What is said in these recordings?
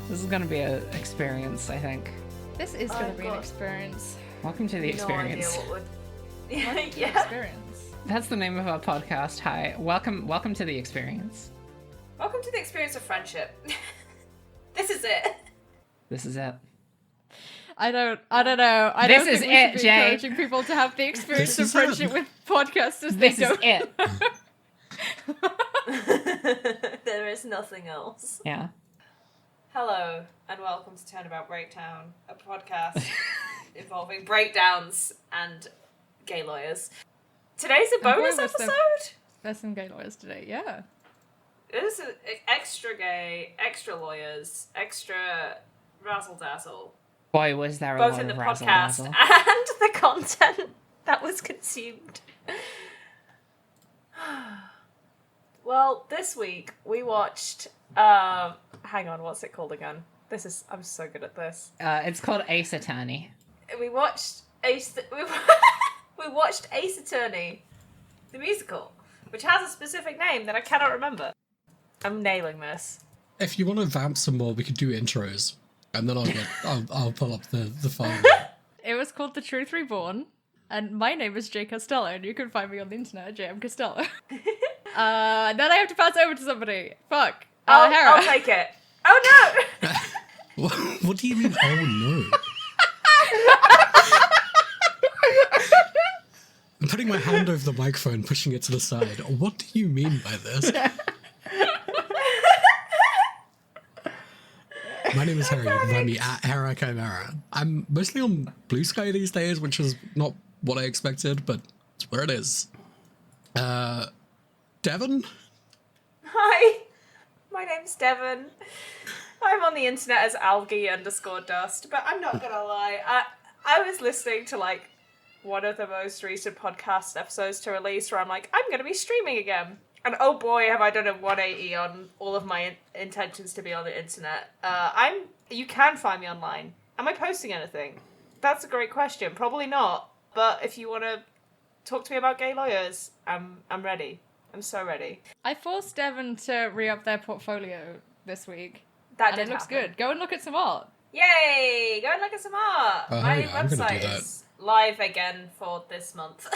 This is gonna be an experience, I think. This is going to be an experience. Welcome to the experience. No idea what would... Welcome to the yeah. experience. That's the name of our podcast. Hi, welcome to the experience. Welcome to the experience of friendship. This is it. This is it. I don't know. I This don't is think we it, should be Jay. encouraging people to have the experience This of is friendship it. with podcasters. This They is don't. it. There is nothing else. Yeah. Hello, and welcome to Turnabout Breakdown, a podcast involving breakdowns and gay lawyers. Today's a bonus episode? There's some gay lawyers today, yeah. This is extra gay, extra lawyers, extra razzle-dazzle. Boy, was there a Both lot in the of podcast razzle-dazzle. and the content that was consumed. Well, this week we watched... hang on, what's it called again? I'm so good at this. It's called Ace Attorney. We watched we watched Ace Attorney, the musical, which has a specific name that I cannot remember. I'm nailing this. If you want to vamp some more, we could do intros, and then I'll pull up the file. It was called The Truth Reborn, and my name is Jay Costello, and you can find me on the internet at JM Costello. Then I have to pass over to somebody. Fuck. Hera. I'll take it. Oh no! What do you mean? Oh no! I'm putting my hand over the microphone, pushing it to the side. What do you mean by this? My name is Harry. You can find me at Hera Chimera. I'm mostly on Blue Sky these days, which is not what I expected, but it's where it is. Devon? Hi, my name's Devon. I'm on the internet as algae_dust, but I'm not gonna lie. I was listening to like one of the most recent podcast episodes to release where I'm like, I'm gonna be streaming again. And oh boy, have I done a 180 on all of my intentions to be on the internet. You can find me online. Am I posting anything? That's a great question. Probably not. But if you want to talk to me about gay lawyers, I'm ready. I'm so ready. I forced Devon to re-up their portfolio this week. That And did it looks happen. good. Go and look at some art. Yay! Go and look at some art. Oh, My yeah, I'm gonna do website that. is live again for this month.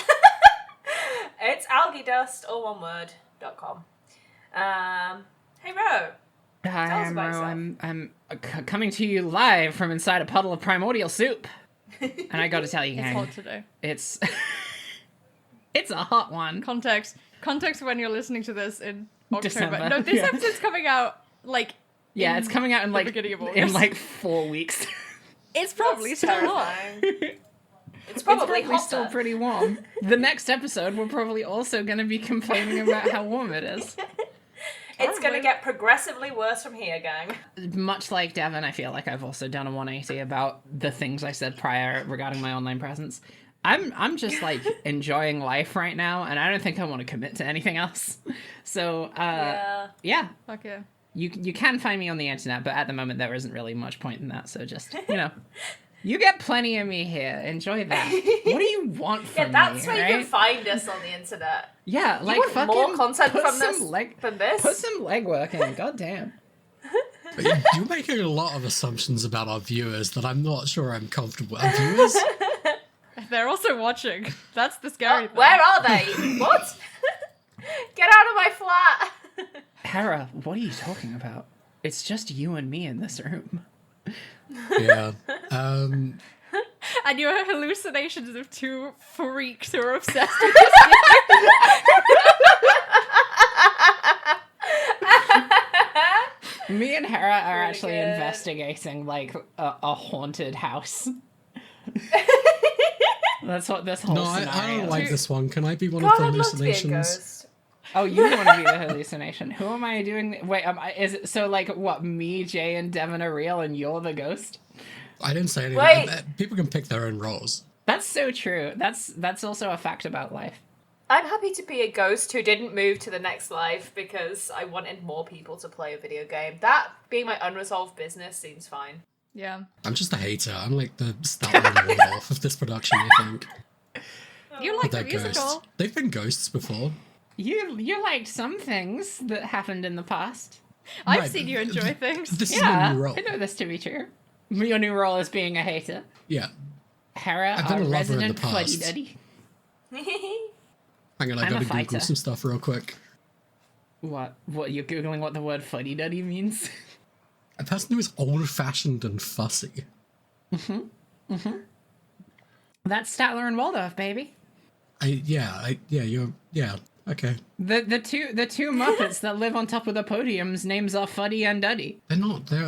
It's algaedust, all one word, .com. Hey, Ro. Hi, Tell us I'm about Ro. yourself. I'm coming to you live from inside a puddle of primordial soup. And I got to tell you, It's gang, hot today. it's it's a hot one. Context when you're listening to this in October. December, No, this yeah. episode's coming out like Yeah, in it's coming out in the like beginning of in August. like 4 weeks. It's probably That's still hot. terrifying. It's probably hotter. still pretty warm. The next episode, we're probably also going to be complaining about how warm it is. It's going to get progressively worse from here, gang. Much like Devon, I feel like I've also done a 180 about the things I said prior regarding my online presence. I'm just like enjoying life right now, and I don't think I want to commit to anything else. So yeah, Fuck yeah. you can find me on the internet, but at the moment there isn't really much point in that. So just you get plenty of me here. Enjoy that. What do you want from me? That's where you right? can find us on the internet. Yeah, like want fucking more content put from some this than this? Put some legwork in. God damn. But you're making a lot of assumptions about our viewers that I'm not sure I'm comfortable with. Our viewers? They're also watching. That's the scary thing. Where are they? What? Get out of my flat! Hera, what are you talking about? It's just you and me in this room. Yeah. And your hallucinations of two freaks who are obsessed with this. Me and Hera are Really actually good. investigating like a haunted house. That's what this whole No, I scenario don't is. like this one. Can I be one God, of the I'd love to be a hallucinations? ghost. Oh, you want to be the hallucination. Who am I doing? Wait, is it so like what? Me, Jay, and Devon are real, and you're the ghost? I didn't say anything. Wait. People can pick their own roles. That's so true. That's also a fact about life. I'm happy to be a ghost who didn't move to the next life because I wanted more people to play a video game. That being my unresolved business seems fine. Yeah. I'm just a hater. I'm like the Statler Waldorf of this production, I think. You like the They're musical. ghosts. They've been ghosts before. You liked some things that happened in the past. I've Right, seen you enjoy things. This is my Yeah, new role. I know this to be true. Your new role is being a hater. Yeah. Hera, I've been our a lover in the resident fuddy past. duddy. Hang on, I I'm a gotta fighter. Google some stuff real quick. What? You're googling what the word fuddy duddy means? A person who is old-fashioned and fussy. That's Statler and Waldorf, baby. Yeah, okay. The two Muppets that live on top of the podiums, names are Fuddy and Duddy. They're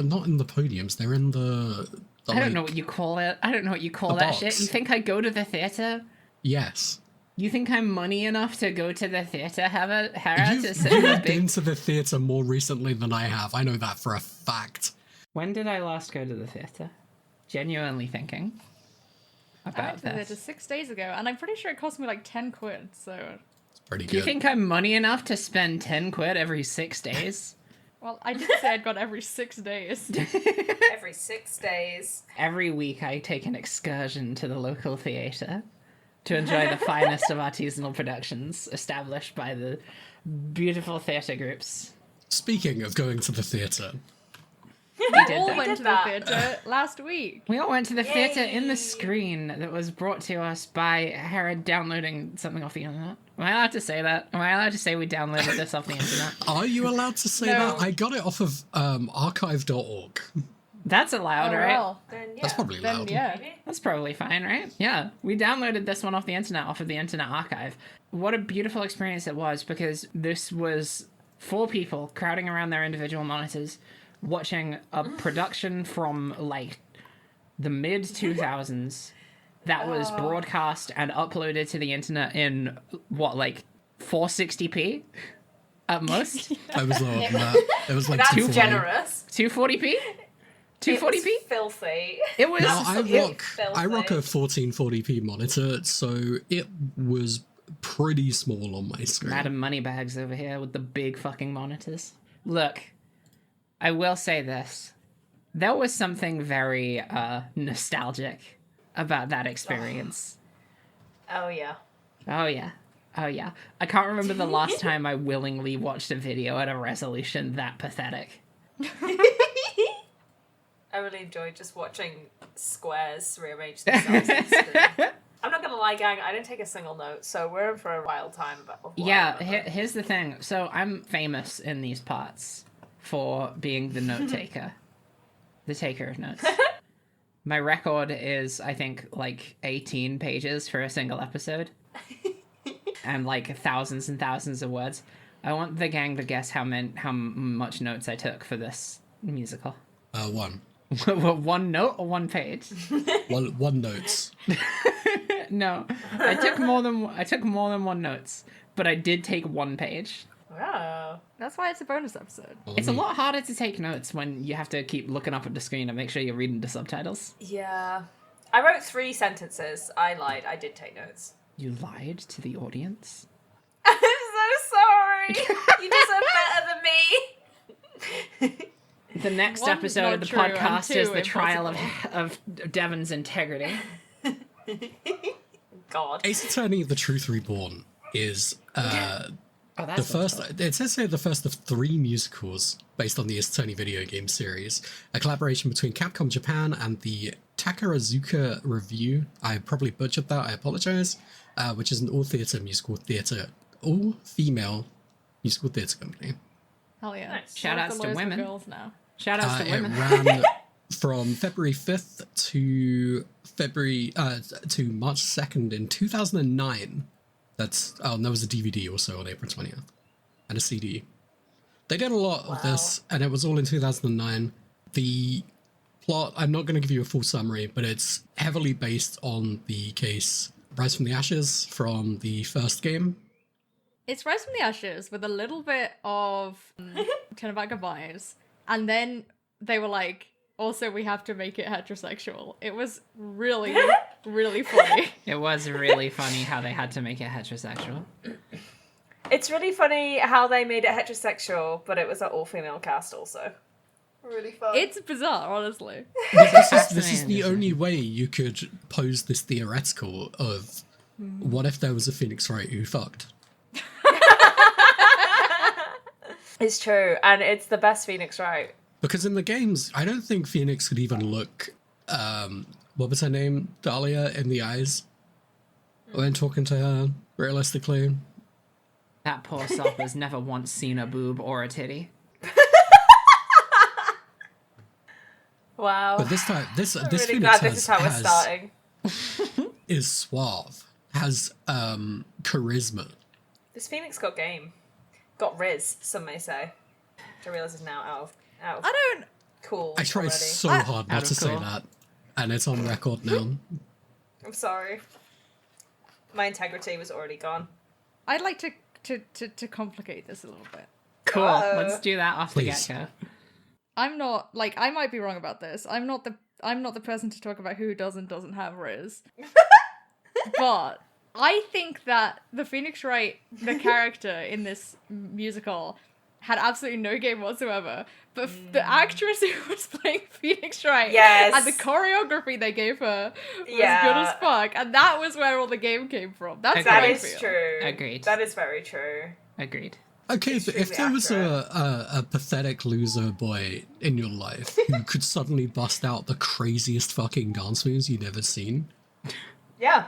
not in the podiums, they're in the I don't know what you call it. I don't know what you call The that box. shit. You think I go to the theater? Yes. You think I'm money enough to go to the theater, Hera, to You've sit in a been big... to the theatre more recently than I have. I know that for a fact. When did I last go to the theater? Genuinely thinking I about went to the theatre this. 6 days ago, and I'm pretty sure it cost me like 10 quid, so... It's pretty Do you good. think I'm money enough to spend 10 quid every 6 days? Well, I did say I'd got every 6 days. Every 6 days. Every week I take an excursion to the local theatre to enjoy the finest of artisanal productions established by the beautiful theatre groups. Speaking of going to the theatre, We did All that. went did to that. the theatre last week. We all went to the theatre in the Yay. screen that was brought to us by Hera downloading something off the internet. Am I allowed to say that? Am I allowed to say we downloaded this off the internet? are you allowed to say No. that? I got it off of archive.org. That's allowed, Oh, right? well. Then yeah. That's probably Then, loud. yeah. Maybe. That's probably fine, right? Yeah. We downloaded this one off the internet, off of the Internet Archive. What a beautiful experience it was, because this was 4 people crowding around their individual monitors, watching a production from, like, the mid-2000s that was broadcast and uploaded to the internet in, what, like, 460p? At most? I was lower than that. It was like That's 240. generous. 240p? It was 240p? filthy. It was... Now, I it- rock a 1440p monitor, so it was pretty small on my screen. Madam Moneybags over here with the big fucking monitors. Look, I will say this. There was something very nostalgic about that experience. Oh yeah. Oh yeah. Oh yeah. I can't remember the last time I willingly watched a video at a resolution that pathetic. I really enjoyed just watching squares rearrange themselves on the screen. I'm not gonna lie, gang, I didn't take a single note, so we're in for a wild time. But Yeah, here's the thing. So I'm famous in these parts for being the note taker. The taker of notes. My record is, I think, like 18 pages for a single episode. And like thousands and thousands of words. I want the gang to guess how much notes I took for this musical. One. One note or one page? One notes. No, I took more than one notes, but I did take one page. Wow. That's why it's a bonus episode. It's a lot harder to take notes when you have to keep looking up at the screen and make sure you're reading the subtitles. Yeah. I wrote 3 sentences. I lied. I did take notes. You lied to the audience? I'm so sorry. You deserve better than me. The next One, episode not of the true, and podcast is 2, the trial impossible. of Devon's integrity. God. Ace Attorney The Truth Reborn is Oh, the that's first. It says here the first of 3 musicals based on the Ace Attorney video game series, a collaboration between Capcom Japan and the Takarazuka Review. I probably butchered that. I apologize. Which is an all-female musical theatre company. Hell yeah. Nice. Shout One of outs the to lowest of women. girls now. Shout outs to It women. ran from February 5th to March 2nd in 2009. And there was a DVD also on April 20th and a CD. They did a lot of this, and it was all in 2009. The plot, I'm not going to give you a full summary, but it's heavily based on the case Rise from the Ashes from the first game. It's Rise from the Ashes with a little bit of Turnabout vibes. And then they were like, also we have to make it heterosexual. It was really, really funny. It was really funny how they had to make it heterosexual. It's really funny how they made it heterosexual, but it was an all-female cast also. Really fun. It's bizarre, honestly. This is the Fascinating. only way you could pose this theoretical of what if there was a Phoenix Wright who fucked? It's true, and it's the best Phoenix Wright. Because in the games, I don't think Phoenix could even look, what was her name? Dahlia in the eyes when talking to her, realistically. That poor sop has never once seen a boob or a titty. Wow. But this time, this I'm this really Phoenix glad this is how we're starting. is suave, has charisma. This Phoenix got game. Got Riz, some may say. Which I realise is now out of I don't. cool I tried already. so hard not Out to of say cool. that, and it's on record now. I'm sorry. My integrity was already gone. I'd like to complicate this a little bit. Cool. Uh-oh. Let's do that off the Please. get-go. I'm not like I might be wrong about this. I'm not the person to talk about who does and doesn't have Riz. But I think that the Phoenix Wright, the character in this musical, had absolutely no game whatsoever. But the actress who was playing Phoenix Wright Yes. and the choreography they gave her was Yeah. good as fuck. And that was where all the game came from. That's Agreed. how That I is feel. true. Agreed. That is very true. Agreed. Okay, but if Extremely there was accurate. a pathetic loser boy in your life who could suddenly bust out the craziest fucking dance moves you'd ever seen, Yeah.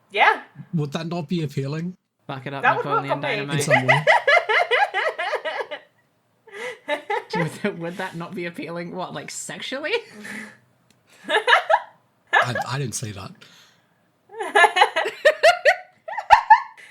Yeah. would that not be appealing Fuck it up, That would Napoleon work on me. in Dynamite. some way? Would that not be appealing? What, like sexually? I didn't say that.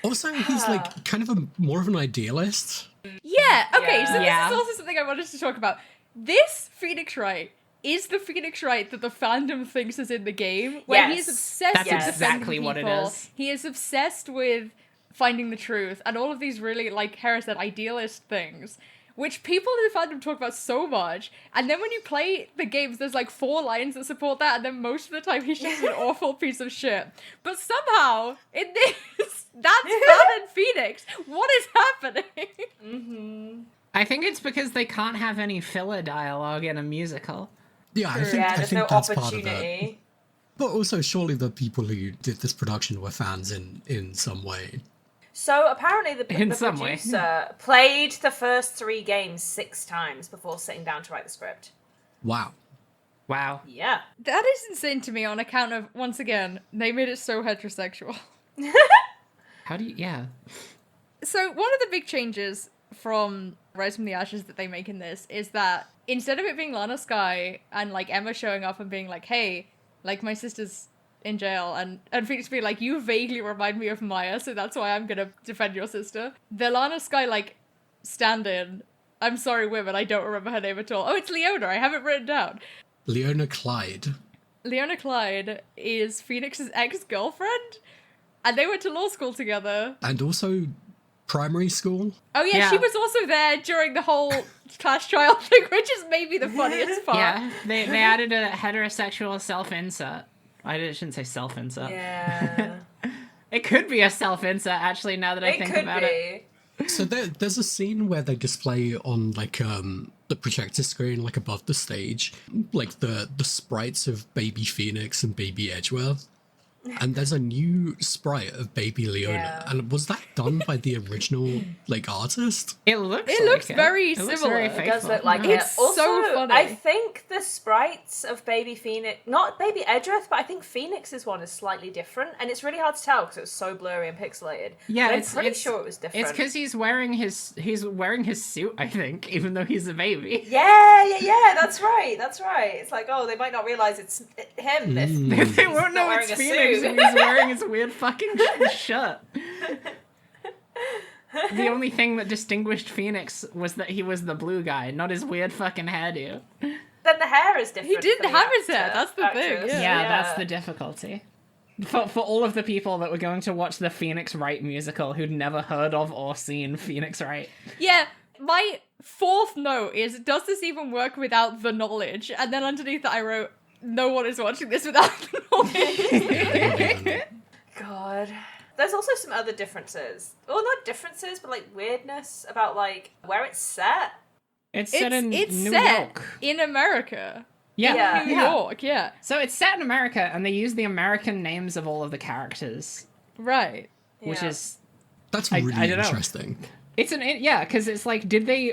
Also, he's like kind of more of an idealist. Yeah, okay, so Yeah. this is also something I wanted to talk about. This Phoenix Wright is the Phoenix Wright that the fandom thinks is in the game, where he is Yes. obsessed That's with exactly defending what it people. is. He is obsessed with finding the truth, and all of these really, like Hera said, idealist things, which people in the fandom talk about so much, and then when you play the games, there's like 4 lines that support that, and then most of the time he's just an awful piece of shit. But somehow, in this, that's Fan and Phoenix. What is happening? I think it's because they can't have any filler dialogue in a musical. Yeah, I think, Yeah, I there's think no that's part of it. opportunity. But also, surely the people who did this production were fans in some way. So apparently In the some way. producer played the first 3 games 6 times before sitting down to write the script. Wow. Wow. Yeah. That is insane to me on account of, once again, they made it so heterosexual. How do you... Yeah. So one of the big changes from Rise from the Ashes that they make in this is that instead of it being Lana Skye and like Emma showing up and being like, hey, like my sister's in jail, and Phoenix being like, you vaguely remind me of Maya, so that's why I'm gonna defend your sister. The Lana Skye like stand-in, I'm sorry women, I don't remember her name at all. Oh, it's Leona, I have it written down. Leona Clyde. Leona Clyde is Phoenix's ex-girlfriend, and they went to law school together. And also primary school. Oh yeah, she Yeah. was also there during the whole class trial thing, which is maybe the funniest part. Yeah. They added a heterosexual self-insert. I shouldn't say self-insert. Yeah. It could be a self-insert, actually, now that I It think could about it. be. So there's a scene where they display on like the projector screen, like above the stage, like the sprites of baby Phoenix and baby Edgeworth. And there's a new sprite of baby Leona. Yeah. And was that done by the original like artist? It looks It like looks very It looks similar. very It It does faithful. look like It's it. Also, so funny. I think the sprites of Baby Phoenix, not Baby Edgeworth, but I think Phoenix's one is slightly different, and it's really hard to tell because it was so blurry and pixelated. Yeah, but I'm it's pretty it's- sure it was different. It's because he's wearing his suit, I think, even though he's a baby. Yeah, that's right. It's like, oh, they might not realize it's him. If They he's won't not know wearing it's a Phoenix suit. if he's wearing his weird fucking shirt. The only thing that distinguished Phoenix was that he was the blue guy, not his weird fucking hairdo. Then the hair is different. He didn't for the have his hair, actor- that's the thing, actress. yeah. That's the difficulty. For all of the people that were going to watch the Phoenix Wright musical who'd never heard of or seen Phoenix Wright. Yeah, my 4th note is, does this even work without the knowledge? And then underneath that I wrote, no one is watching this without the knowledge. God. There's also some other differences. Well, not differences, but like weirdness about like where it's set. It's set in it's New set York. in America. Yeah. New York, yeah. So it's set in America, and they use the American names of all of the characters, Right. which Yeah. is That's I really don't know. interesting. Yeah, because it's like,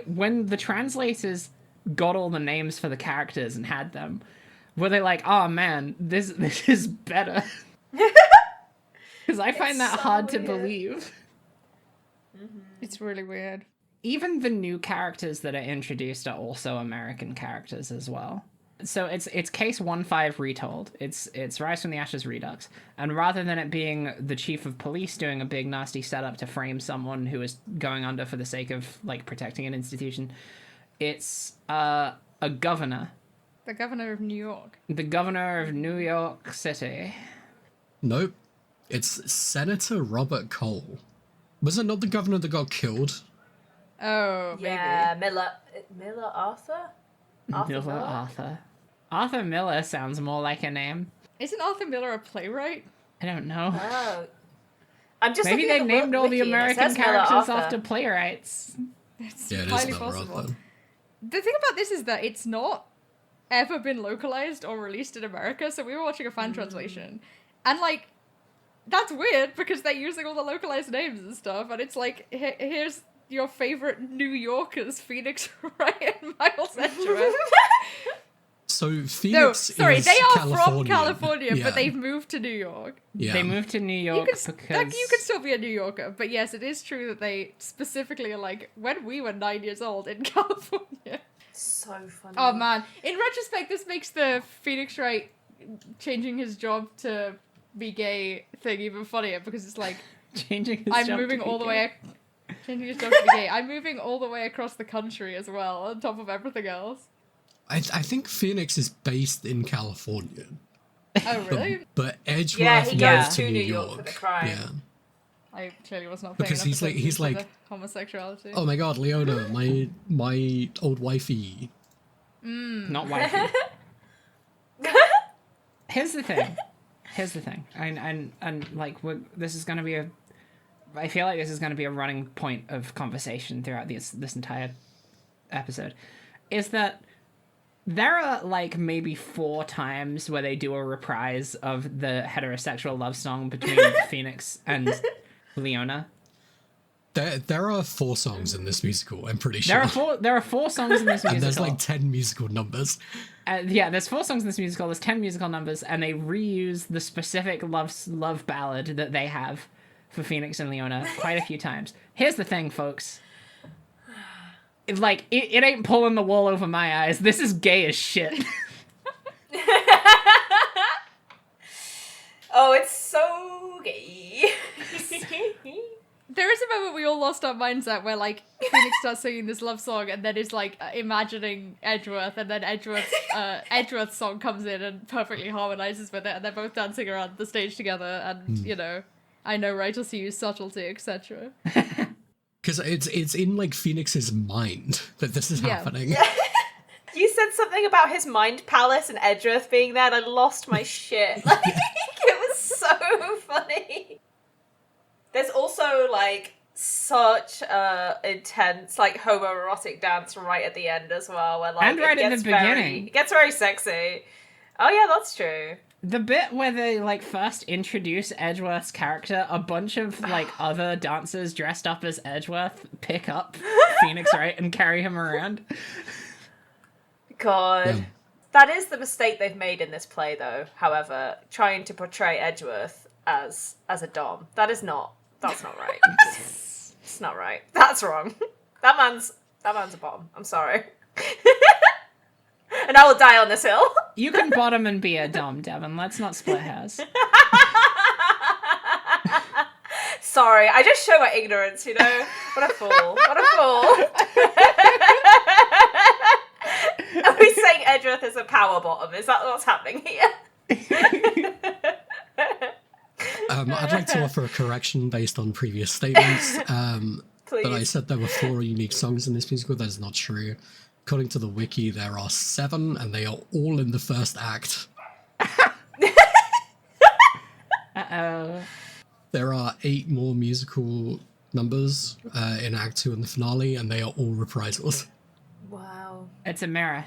when the translators got all the names for the characters and had them, were they like, oh man, this is better? Because I find that so hard to weird. believe. It's really weird. Even the new characters that are introduced are also American characters as well. So it's case 1-5 retold. It's Rise from the Ashes Redux, and rather than it being the chief of police doing a big nasty setup to frame someone who is going under for the sake of like protecting an institution, it's a governor. The governor of New York. The governor of New York City. Nope. It's Senator Robert Cole. Was it not the governor that got killed? Oh, maybe. Yeah, Miller Arthur? Arthur Miller sounds more like a name. Isn't Arthur Miller a playwright? I don't know. Oh. I'm just Maybe looking they at the named all the wiki and it American says Miller characters Arthur. after playwrights. It's Yeah, it is highly Miller possible. Arthur. The thing about this is that it's not ever been localized or released in America, so we were watching a fan translation. And, like, that's weird because they're using all the localized names and stuff, and it's like, here's your favorite New Yorkers, Phoenix Wright and Miles Edgeworth. So Phoenix No, sorry, is they are from Californian. California, Yeah. but they've moved to New York. Yeah. They moved to New York because... You could still be a New Yorker, but yes, it is true that they specifically are like, when we were 9 years old in California. So funny. Oh man, in retrospect, this makes the Phoenix Wright changing his job to be gay thing even funnier, because it's like, changing his I'm job moving to be all the gay. way... Changing his job to be gay. I'm moving all the way across the country as well, on top of everything else. I think Phoenix is based in California. Oh, really? But Edgeworth Yeah, he moved goes to to New New York. York for the crime. Yeah. I clearly was not Because paying he's like- enough he's attention to like, the homosexuality. Oh my god, Leona, my old wifey. Not wifey. Here's the thing. And like, this is going to be I feel like this is going to be a running point of conversation throughout this entire episode, is that there are like maybe 4 times where they do a reprise of the heterosexual love song between Phoenix and Leona. There are 4 songs in this musical, I'm pretty sure. There are 4 songs in this musical. And there's like 10 musical numbers. Yeah, there's 4 songs in this musical. There's 10 musical numbers, and they reuse the specific love ballad that they have for Phoenix and Leona quite a few times. Here's the thing, folks. It ain't pulling the wool over my eyes. This is gay as shit. Oh, it's so gay. There is a moment we all lost our minds at where, like, Phoenix starts singing this love song and then is, like, imagining Edgeworth, and then Edgeworth's song comes in and perfectly harmonizes with it, and they're both dancing around the stage together, and, you know, I know right to see you subtlety, etc. Because it's in like Phoenix's mind that this is Yeah. happening. You said something about his mind palace and Edgeworth being there, and I lost my shit. Like, it was so funny. There's also, like, such intense, like, homoerotic dance right at the end as well, where, like, And right in the beginning. It gets very sexy. Oh, yeah, that's true. The bit where they, like, first introduce Edgeworth's character, a bunch of, like, other dancers dressed up as Edgeworth pick up Phoenix, right, and carry him around. God. Yeah. That is the mistake they've made in this play, though, however, trying to portray Edgeworth as a dom. That's not right. It's not right. That's wrong. That man's a bottom. I'm sorry. And I will die on this hill. You can bottom and be a dom, Devin. Let's not split hairs. Sorry, I just show my ignorance, you know? What a fool. What a fool. Are we saying Edgeworth is a power bottom? Is that what's happening here? I'd like to offer a correction based on previous statements. Please. But I said there were 4 unique songs in this musical. That is not true. According to the wiki, there are 7, and they are all in the first act. Uh-oh. There are 8 more musical numbers in Act 2 and the finale, and they are all reprisals. Wow. It's a mirror.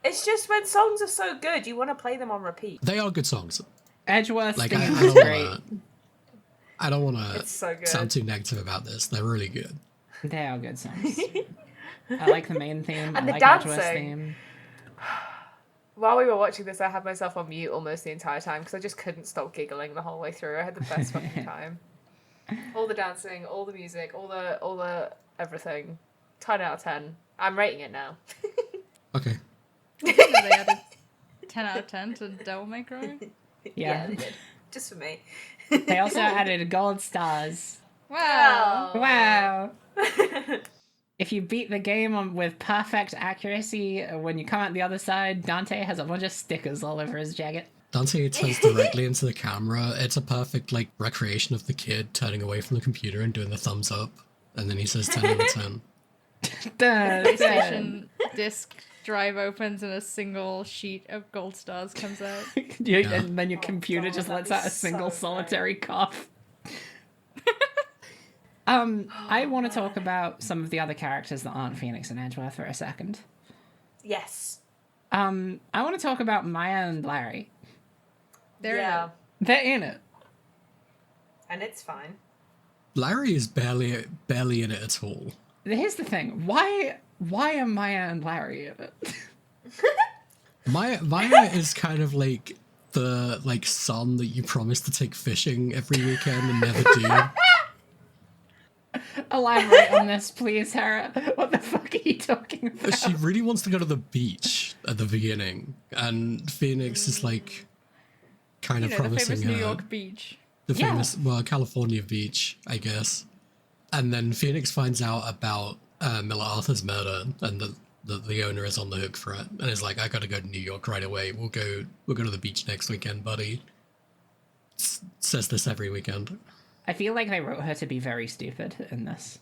It's just when songs are so good, you want to play them on repeat. They are good songs. Edgeworth's Like, theme I is great. don't want It's so to good. sound too negative about this. They're really good. They are good songs. I like the main theme. And I the like dancing. Edgeworth's theme. While we were watching this, I had myself on mute almost the entire time because I just couldn't stop giggling the whole way through. I had the best fucking time. All the dancing, all the music, all the everything. 10 out of 10. I'm rating it now. Okay. They added 10 out of 10 to Devil May Cry. Yeah. They did. Just for me. They also added gold stars. Wow. Wow. If you beat the game with perfect accuracy, when you come out the other side, Dante has a bunch of stickers all over his jacket. Dante turns directly into the camera. It's a perfect, like, recreation of the kid turning away from the computer and doing the thumbs up. And then he says 10 out of 10. PlayStation disc drive opens and a single sheet of gold stars comes out. And then your computer God, just that'd lets be out a single so solitary cough. I want to talk about some of the other characters that aren't Phoenix and Edgeworth for a second. Yes. I want to talk about Maya and Larry. They're yeah. They're in it. And it's fine. Larry is barely in it at all. Here's the thing. Why are Maya and Larry in it? Maya is kind of like the son that you promise to take fishing every weekend and never do. Elaborate on this, please, Hera. What the fuck are you talking about? She really wants to go to the beach at the beginning, and Phoenix is like kind of the promising famous her New York beach. the Yeah. famous California beach, I guess. And then Phoenix finds out about Miller Arthur's murder, and the owner is on the hook for it, and is like, I gotta go to New York right away. We'll go to the beach next weekend, buddy. Says this every weekend. I feel like they wrote her to be very stupid in this.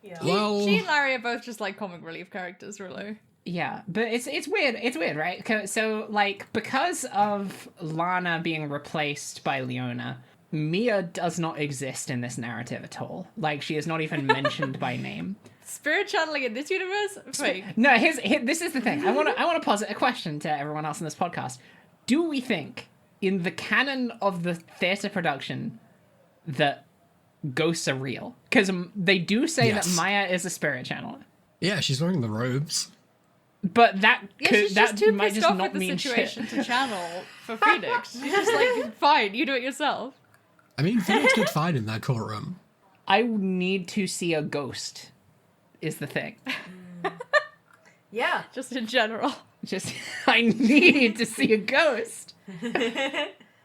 Yeah. Well, She and Larry are both just like comic relief characters, really. Yeah, but it's weird. It's weird, right? So, like, because of Lana being replaced by Leona, Mia does not exist in this narrative at all. Like, she is not even mentioned by name. Spirit channeling in this universe? Fake. No, this is the thing. I want to posit a question to everyone else in this podcast. Do we think, in the canon of the theater production, that ghosts are real? Because they do say Yes. that Maya is a spirit channeler. yeah, she's wearing the robes. But that Yeah, could, she's just that too might pissed just off not with the mean situation shit. to channel for Phoenix. She's just like, fine, you do it yourself. I mean, Phoenix did fine in that courtroom. I need to see a ghost, is the thing. Yeah. Just in general. Just, I need to see a ghost.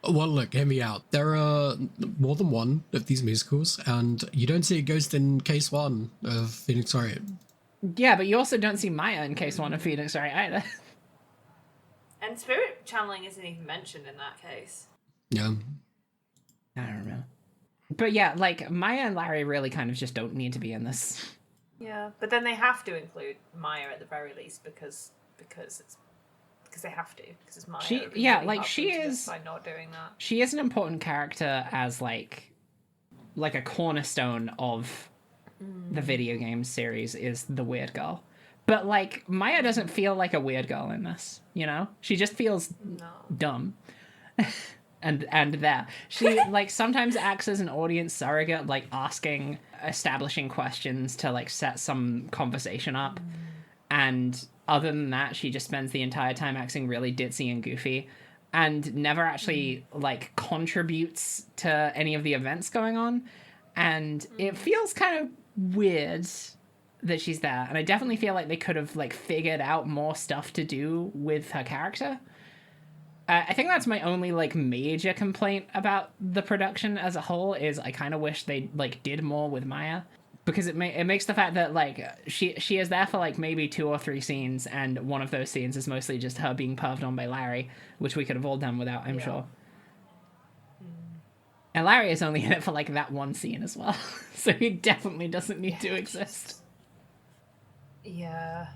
Well, look, hear me out. There are more than one of these musicals, and you don't see a ghost in case one of Phoenix Wright. Yeah, but you also don't see Maya in case one of Phoenix, right, either. And spirit channeling isn't even mentioned in that case. Yeah. I don't know. But yeah, like, Maya and Larry really kind of just don't need to be in this. Yeah. But then they have to include Maya at the very least because they have to, because it's Maya. She- It would be yeah, really like, hard for she them to is- justify not doing that. She is an important character as, like a cornerstone of the video game series is the weird girl. But, like, Maya doesn't feel like a weird girl in this, you know? She just feels No. dumb. and there. She, like, sometimes acts as an audience surrogate, like, establishing questions to, like, set some conversation up. And other than that, she just spends the entire time acting really ditzy and goofy and never actually, like, contributes to any of the events going on. And it feels kind of weird that she's there. And I definitely feel like they could have, like, figured out more stuff to do with her character. I think that's my only, like, major complaint about the production as a whole is I kind of wish they, like, did more with Maya. Because it makes the fact that, like, she is there for, like, maybe 2 or 3 scenes, and one of those scenes is mostly just her being perved on by Larry, which we could have all done without, I'm sure. And Larry is only in it for, like, that one scene as well. So he definitely doesn't need to exist. Yeah.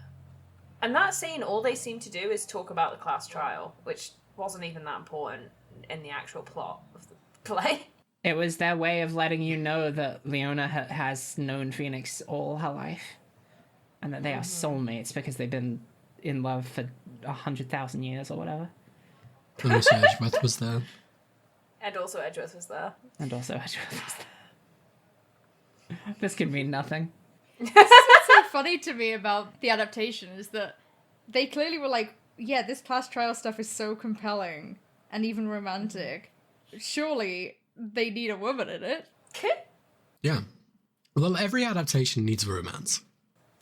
And that scene, all they seem to do is talk about the class trial, which wasn't even that important in the actual plot of the play. It was their way of letting you know that Leona has known Phoenix all her life. And that they are soulmates because they've been in love for 100,000 years or whatever. And also Edgeworth was there. And also Edgeworth was there. And also Edgeworth was there. This could mean nothing. What's so funny to me about the adaptation is that they clearly were like, yeah, this past trial stuff is so compelling and even romantic. Surely they need a woman in it. Yeah. Well, every adaptation needs romance.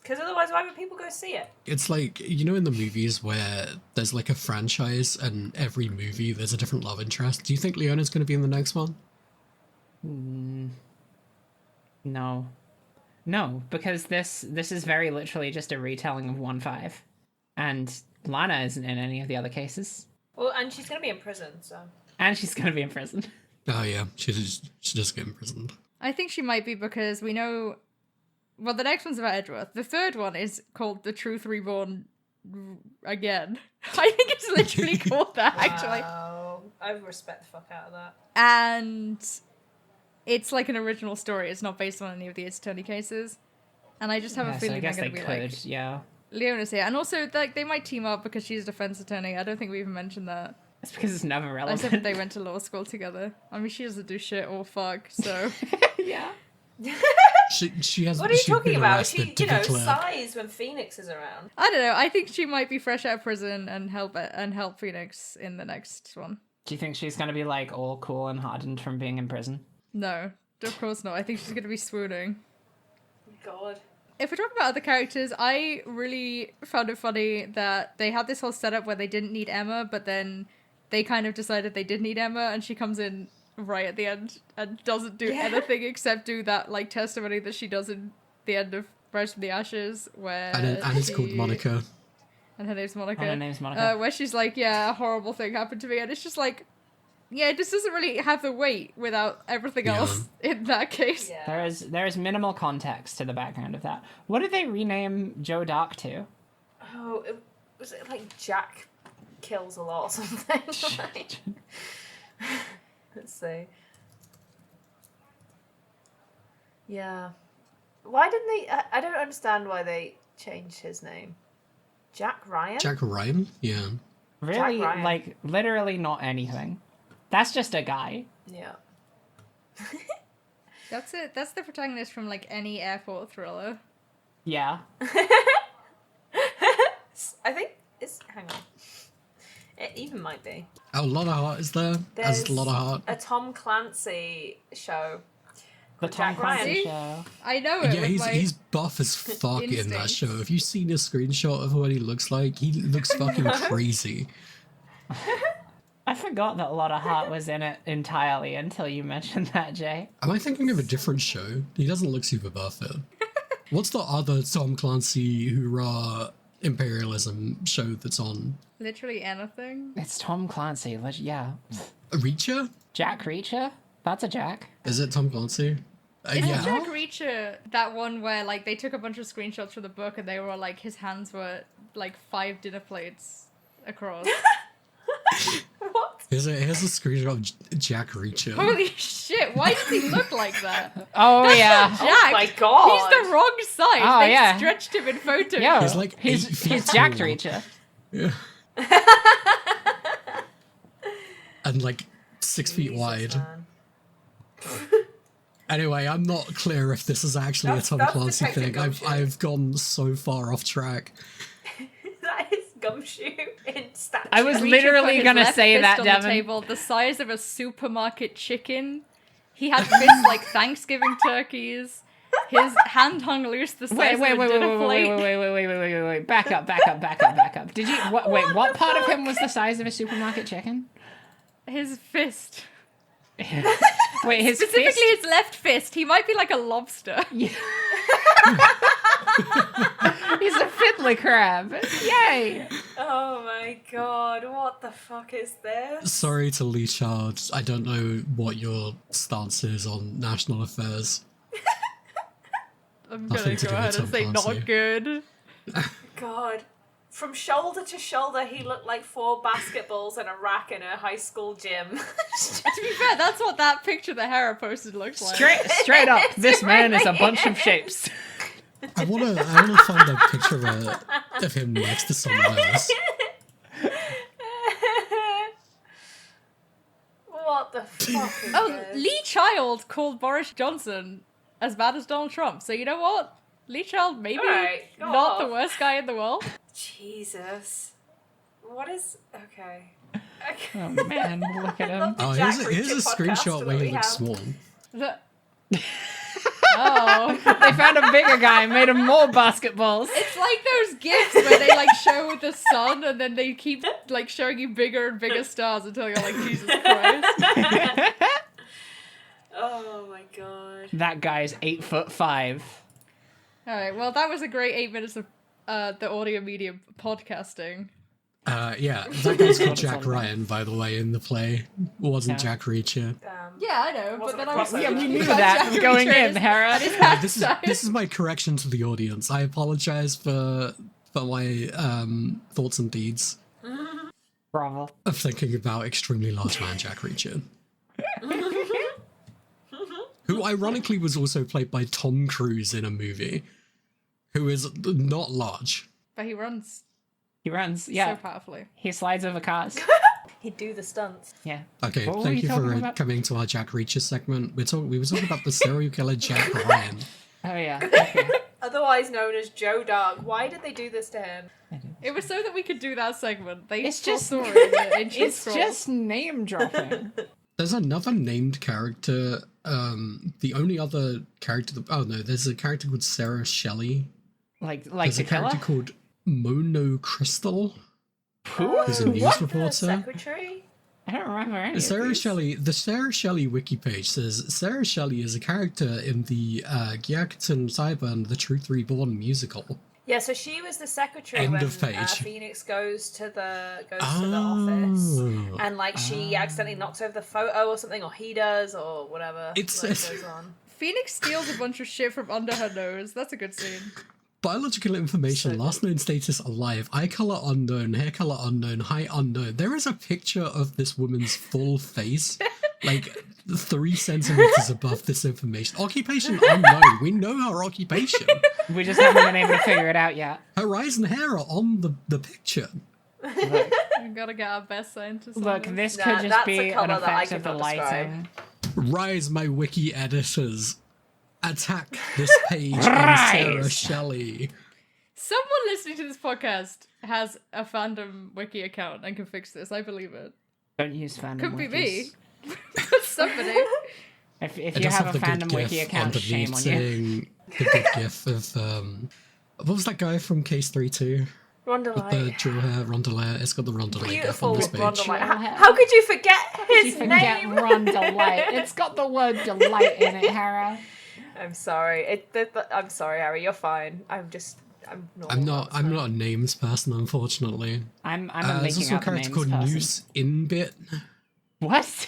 Because otherwise, why would people go see it? It's like, you know, in the movies where there's like a franchise and every movie there's a different love interest. Do you think Leona's going to be in the next one? No. No, because this is very literally just a retelling of 1-5. And Lana isn't in any of the other cases. Well, and she's going to be in prison, so... And she's going to be in prison. Oh yeah, she just get imprisoned. I think she might be because we know... Well, the next one's about Edgeworth. The third one is called The Truth Reborn Again. I think it's literally called that, actually. Wow. I respect the fuck out of that. And it's like an original story. It's not based on any of the attorney cases. And I just have a So feeling I guess they're they going to be could, like... yeah. Leona's here. And also, like, they might team up because she's a defense attorney. I don't think we even mentioned that. It's because it's never I said relevant. they went to law school together. I mean, she doesn't do shit or fuck, so... Yeah. She has. What are you she's talking been about? arrested, She, to you be know, clear. sighs when Phoenix is around. I don't know. I think she might be fresh out of prison and help Phoenix in the next one. Do you think she's going to be, like, all cool and hardened from being in prison? No, of course not. I think she's going to be swooning. God. If we talk about other characters, I really found it funny that they had this whole setup where they didn't need Emma, but then they kind of decided they did need Emma, and she comes in right at the end and doesn't do anything except do that, like, testimony that she does in the end of Rise from the Ashes, where And it's called Monica. And her name's Monica. And her name's Monica. Where she's like, yeah, a horrible thing happened to me, and it's just like, yeah, it just doesn't really have the weight without everything Yeah. else in that case. Yeah. There is minimal context to the background of that. What did they rename Joe Dark to? Oh, was it like Jack kills a lot or something? Like, let's see. Yeah. Why didn't they... I don't understand why they changed his name. Jack Ryan? Jack Ryan? Yeah. Really, Ryan. like, literally not anything. That's just a guy. Yeah. That's it. That's the protagonist from, like, any airport thriller. Yeah. I think it's... Hang on. It even might be. Oh, Lotta Hart is there? There's As Lotta Hart. a Tom Clancy show. The Tom Jack Ryan. Clancy See? show. I know it. Yeah, with my... he's buff as fuck in that instincts. show. Have you seen a screenshot of what he looks like? He looks fucking crazy. I forgot that Lotta Hart was in it entirely until you mentioned that, Jay. Am I thinking of a different show? He doesn't look super buff though. What's the other Tom Clancy hoorah imperialism show that's on? Literally anything. It's Tom Clancy. Yeah. Reacher? Jack Reacher? That's a Jack. Is it Tom Clancy? Isn't Yeah. Jack Reacher that one where, like, they took a bunch of screenshots from the book and they were like, his hands were like 5 dinner plates across. What? Here's a screenshot of Jack Reacher. Holy shit, why does he look like that? Oh, yeah. Jack! Oh my god! He's the wrong size. Oh, They yeah. stretched him in photos. Yo, He's like 8 feet he's Jack tall. Reacher. Yeah. And like 6 feet Jesus, wide. man. Anyway, I'm not clear if this is actually That's- a Tom that's Clancy Detective thing. Gumshoe. I've gone so far off track. That is Gumshoe in stature. I was Reacher literally put his gonna left say fist that, on Devin. the table, the size of a supermarket chicken. He had fists like Thanksgiving turkeys. His hand hung loose the size Wait, of a dinner plate. wait. Back up. Did you, wait, what part of him was the size of a supermarket chicken? His fist. Wait, his Specifically fist? his left fist. He might be like a lobster. He's a fiddler crab. Yay! Oh my god, what the fuck is this? Sorry to Lee Chard. I don't know what your stance is on national affairs. I'm Nothing gonna to go do with ahead and Tom say Clancy. not good. God. From shoulder to shoulder, he looked like 4 basketballs and a rack in a high school gym. To be fair, that's what that picture the Hera posted looks like. Straight up, this man is a bunch of shapes. I wanna find a picture of him next to someone else. What the fuck is Oh, this? Lee Child called Boris Johnson as bad as Donald Trump. So you know what? Lee Child, maybe Alright, go not the off. worst guy in the world. Jesus. What is... Okay. Oh man, look at him. Oh, Jack here's a Reacher screenshot podcast where that he we looks have. small. Oh. They found a bigger guy and made him more basketballs. It's like those gifs where they like show the sun and then they keep like showing you bigger and bigger stars until you're like, Jesus Christ. Oh my god. That guy's 8'5". Alright, well that was a great 8 minutes of the audio medium podcasting. Yeah, that guy's called It's Jack all about- Ryan, by the way, in the play. Wasn't Yeah. Jack Reacher. Yeah, I know, but Wasn't then a I was crossover. Yeah, we knew Jack that Reacher going is- in, Hera. and his This is my correction to the audience. I apologize for my thoughts and deeds Bravo. of thinking about extremely large man Jack Reacher. Who ironically was also played by Tom Cruise in a movie, who is not large. But he runs He runs, so yeah. powerfully. He slides over cars. He'd do the stunts. Yeah. Okay, What were thank we you talking for about? coming to our Jack Reacher segment. We were talking about the serial killer Jack Ryan. Oh yeah. Okay. Otherwise known as Joe Dark. Why did they do this to him? It was so that we could do that segment. They It's just- saw it in the intro It's scroll. just name dropping. There's another named character. The only other character. There's a character called Sarah Shelley. Like There's the a character killer. called Mono Crystal. Who? Who's a news What? The reporter. secretary? I don't remember any of Sarah these. Shelley. The Sarah Shelley wiki page says Sarah Shelley is a character in the Gyakuten Cyber The Truth Reborn musical. Yeah, so she was the secretary End when of page. Phoenix goes to the office, Oh. and like she accidentally knocks over the photo or something, or he does, or whatever. It like, says- goes on. Phoenix steals a bunch of shit from under her nose. That's a good scene. Biological information, So good. last known status alive, eye color unknown, hair color unknown, height unknown. There is a picture of this woman's full face, like 3 centimeters above this information. Occupation unknown. We know her occupation. We just haven't been able to figure it out yet. Her eyes and hair are on the picture. Look, We gotta get our best scientists. on look, this. this Nah, could just that's be a an colour that I effect of the cannot describe. lighting. Rise, my wiki editors. Attack this page on Rise. Sarah Shelley. Someone listening to this podcast has a fandom wiki account and can fix this. I believe it. Don't use fandom Could be wikis. me. Somebody. If It you does have a the good fandom wiki gif account, shame underneath on you. saying the good gif of what was that guy from Case 3-2? Ronda The Light. dual hair Rondelay. It's got the Rondelay gif Beautiful on this Ronda page. Light. Sure. How could you forget his You forget name? Ron Delight. It's got the word delight in it, Hera. I'm sorry. I'm sorry, Harry. You're fine. I'm normal. I'm not a names person, unfortunately. I'm a There's making also a up character names called person. Noose Inbit. What?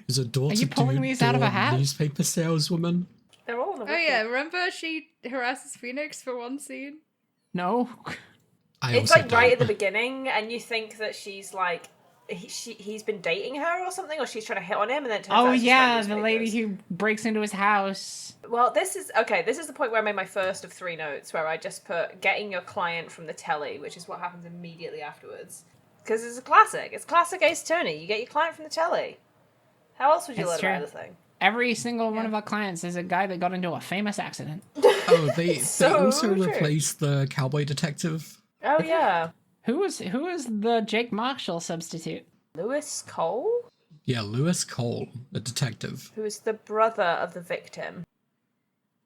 Who's a daughter you pulling these out of a hat? newspaper saleswoman. They're all on the Oh yeah, remember she harasses Phoenix for one scene? No. I It's also like right don't. at the beginning, and you think that she's like he's been dating her or something, or she's trying to hit on him, and then it turns out Oh she's yeah, from the lady newspapers. who breaks into his house. Well, this is the point where I made my first of 3 notes, where I just put getting your client from the telly, which is what happens immediately afterwards. Because it's a classic. It's classic Ace Attorney. You get your client from the telly. How else would you It's learn true. about anything? Every single one of our clients is a guy that got into a famous accident. Oh, they So also true. replaced the cowboy detective. Oh yeah, Who was the Jake Marshall substitute? Lewis Cole, Yeah, Lewis Cole, the detective. who is the brother of the victim.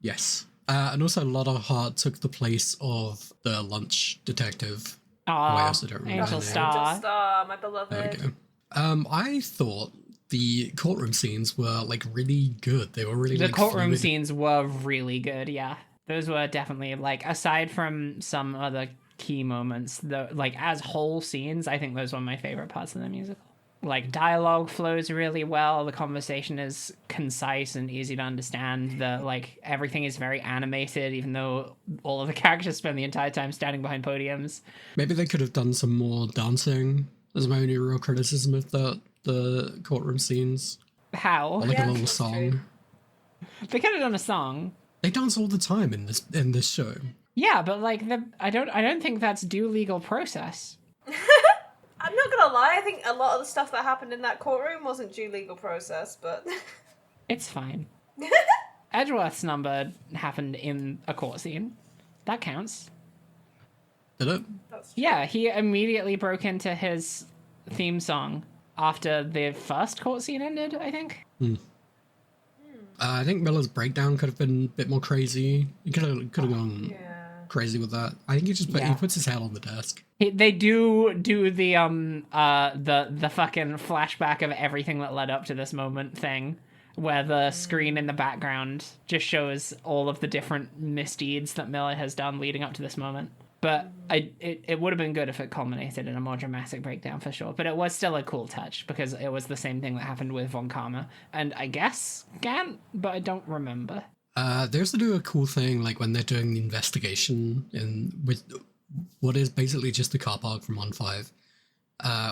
Yes. And also Lotta Hart took the place of the lunch detective. I Aw, also don't remember Angel her name. Star. Angel Star, my There beloved. we go. I thought the courtroom scenes were like really good. They were really The like courtroom fluid. scenes were really good, yeah. Those were definitely, like, aside from some other key moments, like, as whole scenes, I think those were my favorite parts of the musical. Like, dialogue flows really well, the conversation is concise and easy to understand, everything is very animated, even though all of the characters spend the entire time standing behind podiums. Maybe they could have done some more dancing. That's my only real criticism of the courtroom scenes. How? Or like Yeah, a little that's song. true. They could have done a song. They dance all the time in this show. Yeah, but like I don't think that's due legal process. I'm not gonna lie, I think a lot of the stuff that happened in that courtroom wasn't due legal process, but It's fine. Edgeworth's number happened in a court scene. That counts. Did it? That's true. Yeah, he immediately broke into his theme song after the first court scene ended, I think. I think Miller's breakdown could have been a bit more crazy. He could have gone Yeah. crazy with that. I think he just he puts his head on the desk. They do the fucking flashback of everything that led up to this moment thing, where the screen in the background just shows all of the different misdeeds that Miller has done leading up to this moment. But it would have been good if it culminated in a more dramatic breakdown for sure. But it was still a cool touch because it was the same thing that happened with Von Karma and I guess Gant, but I don't remember. They also do a cool thing like when they're doing the investigation with what is basically just a car park from 1-5.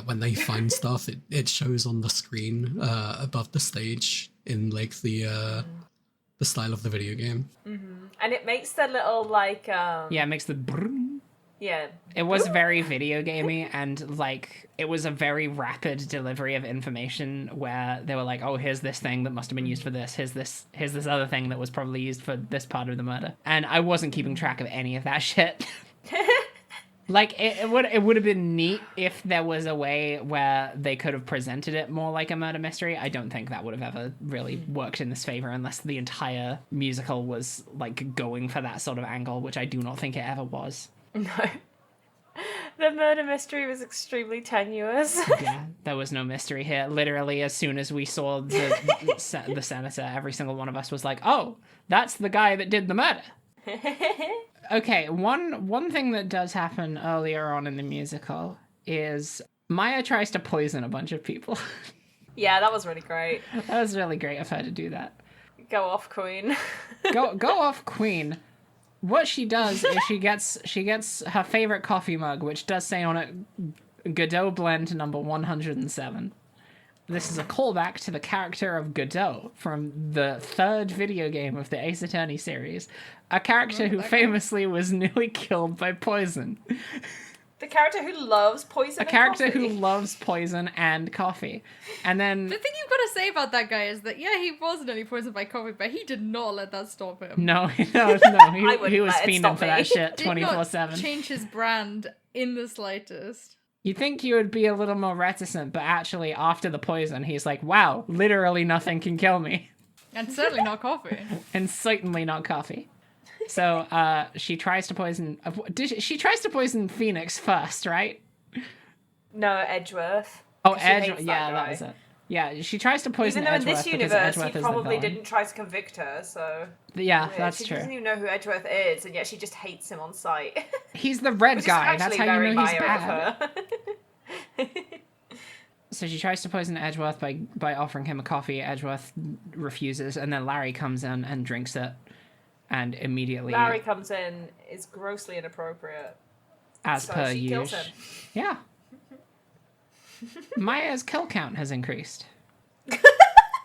When they find stuff, it shows on the screen above the stage in like the style of the video game. And it makes the little like Yeah, it makes the brrrr. yeah. It was very video gamey and like it was a very rapid delivery of information where they were like, oh, here's this thing that must have been used for this, here's this other thing that was probably used for this part of the murder. And I wasn't keeping track of any of that shit. Like it would have been neat if there was a way where they could have presented it more like a murder mystery. I don't think that would have ever really worked in this favor unless the entire musical was like going for that sort of angle, which I do not think it ever was. No. The murder mystery was extremely tenuous. Yeah, there was no mystery here. Literally, as soon as we saw the senator, every single one of us was like, "Oh, that's the guy that did the murder." Okay, one thing that does happen earlier on in the musical is Maya tries to poison a bunch of people. Yeah, that was really great. That was really great of her to do that. Go off, Queen. Go off, Queen. What she does is she gets her favorite coffee mug, which does say on it Godot blend number 107. This is a callback to the character of Godot from the third video game of the Ace Attorney series, a character who famously was nearly killed by poison. The character who loves poison. A character who loves poison and coffee. And then The thing you've got to say about that guy is that, yeah, he was nearly poisoned by coffee, but he did not let that stop him. No, he wouldn't was let it fiending stop for me. that shit Did not 24/7. change his brand in the slightest. You'd think he would be a little more reticent, but actually after the poison, he's like, wow, literally nothing can kill me. And certainly not coffee. And certainly not coffee. So she tries to poison... she tries to poison Phoenix first, right? No, Edgeworth. Oh, She hates Edgeworth. Yeah, that guy. was it. Yeah, she tries to poison Even though in Edgeworth this because universe, Edgeworth he is the probably villain. didn't try to convict her, so... Yeah, Yeah, that's she true. doesn't even know who Edgeworth is, and yet she just hates him on sight. He's the red Which is guy. That's actually how you very know he's Maya bad. of her. So she tries to poison Edgeworth by offering him a coffee. Edgeworth refuses, and then Larry comes in and drinks it, and immediately, Larry comes in, is grossly inappropriate. as So per she kills usual, him. yeah, Maya's kill count has increased.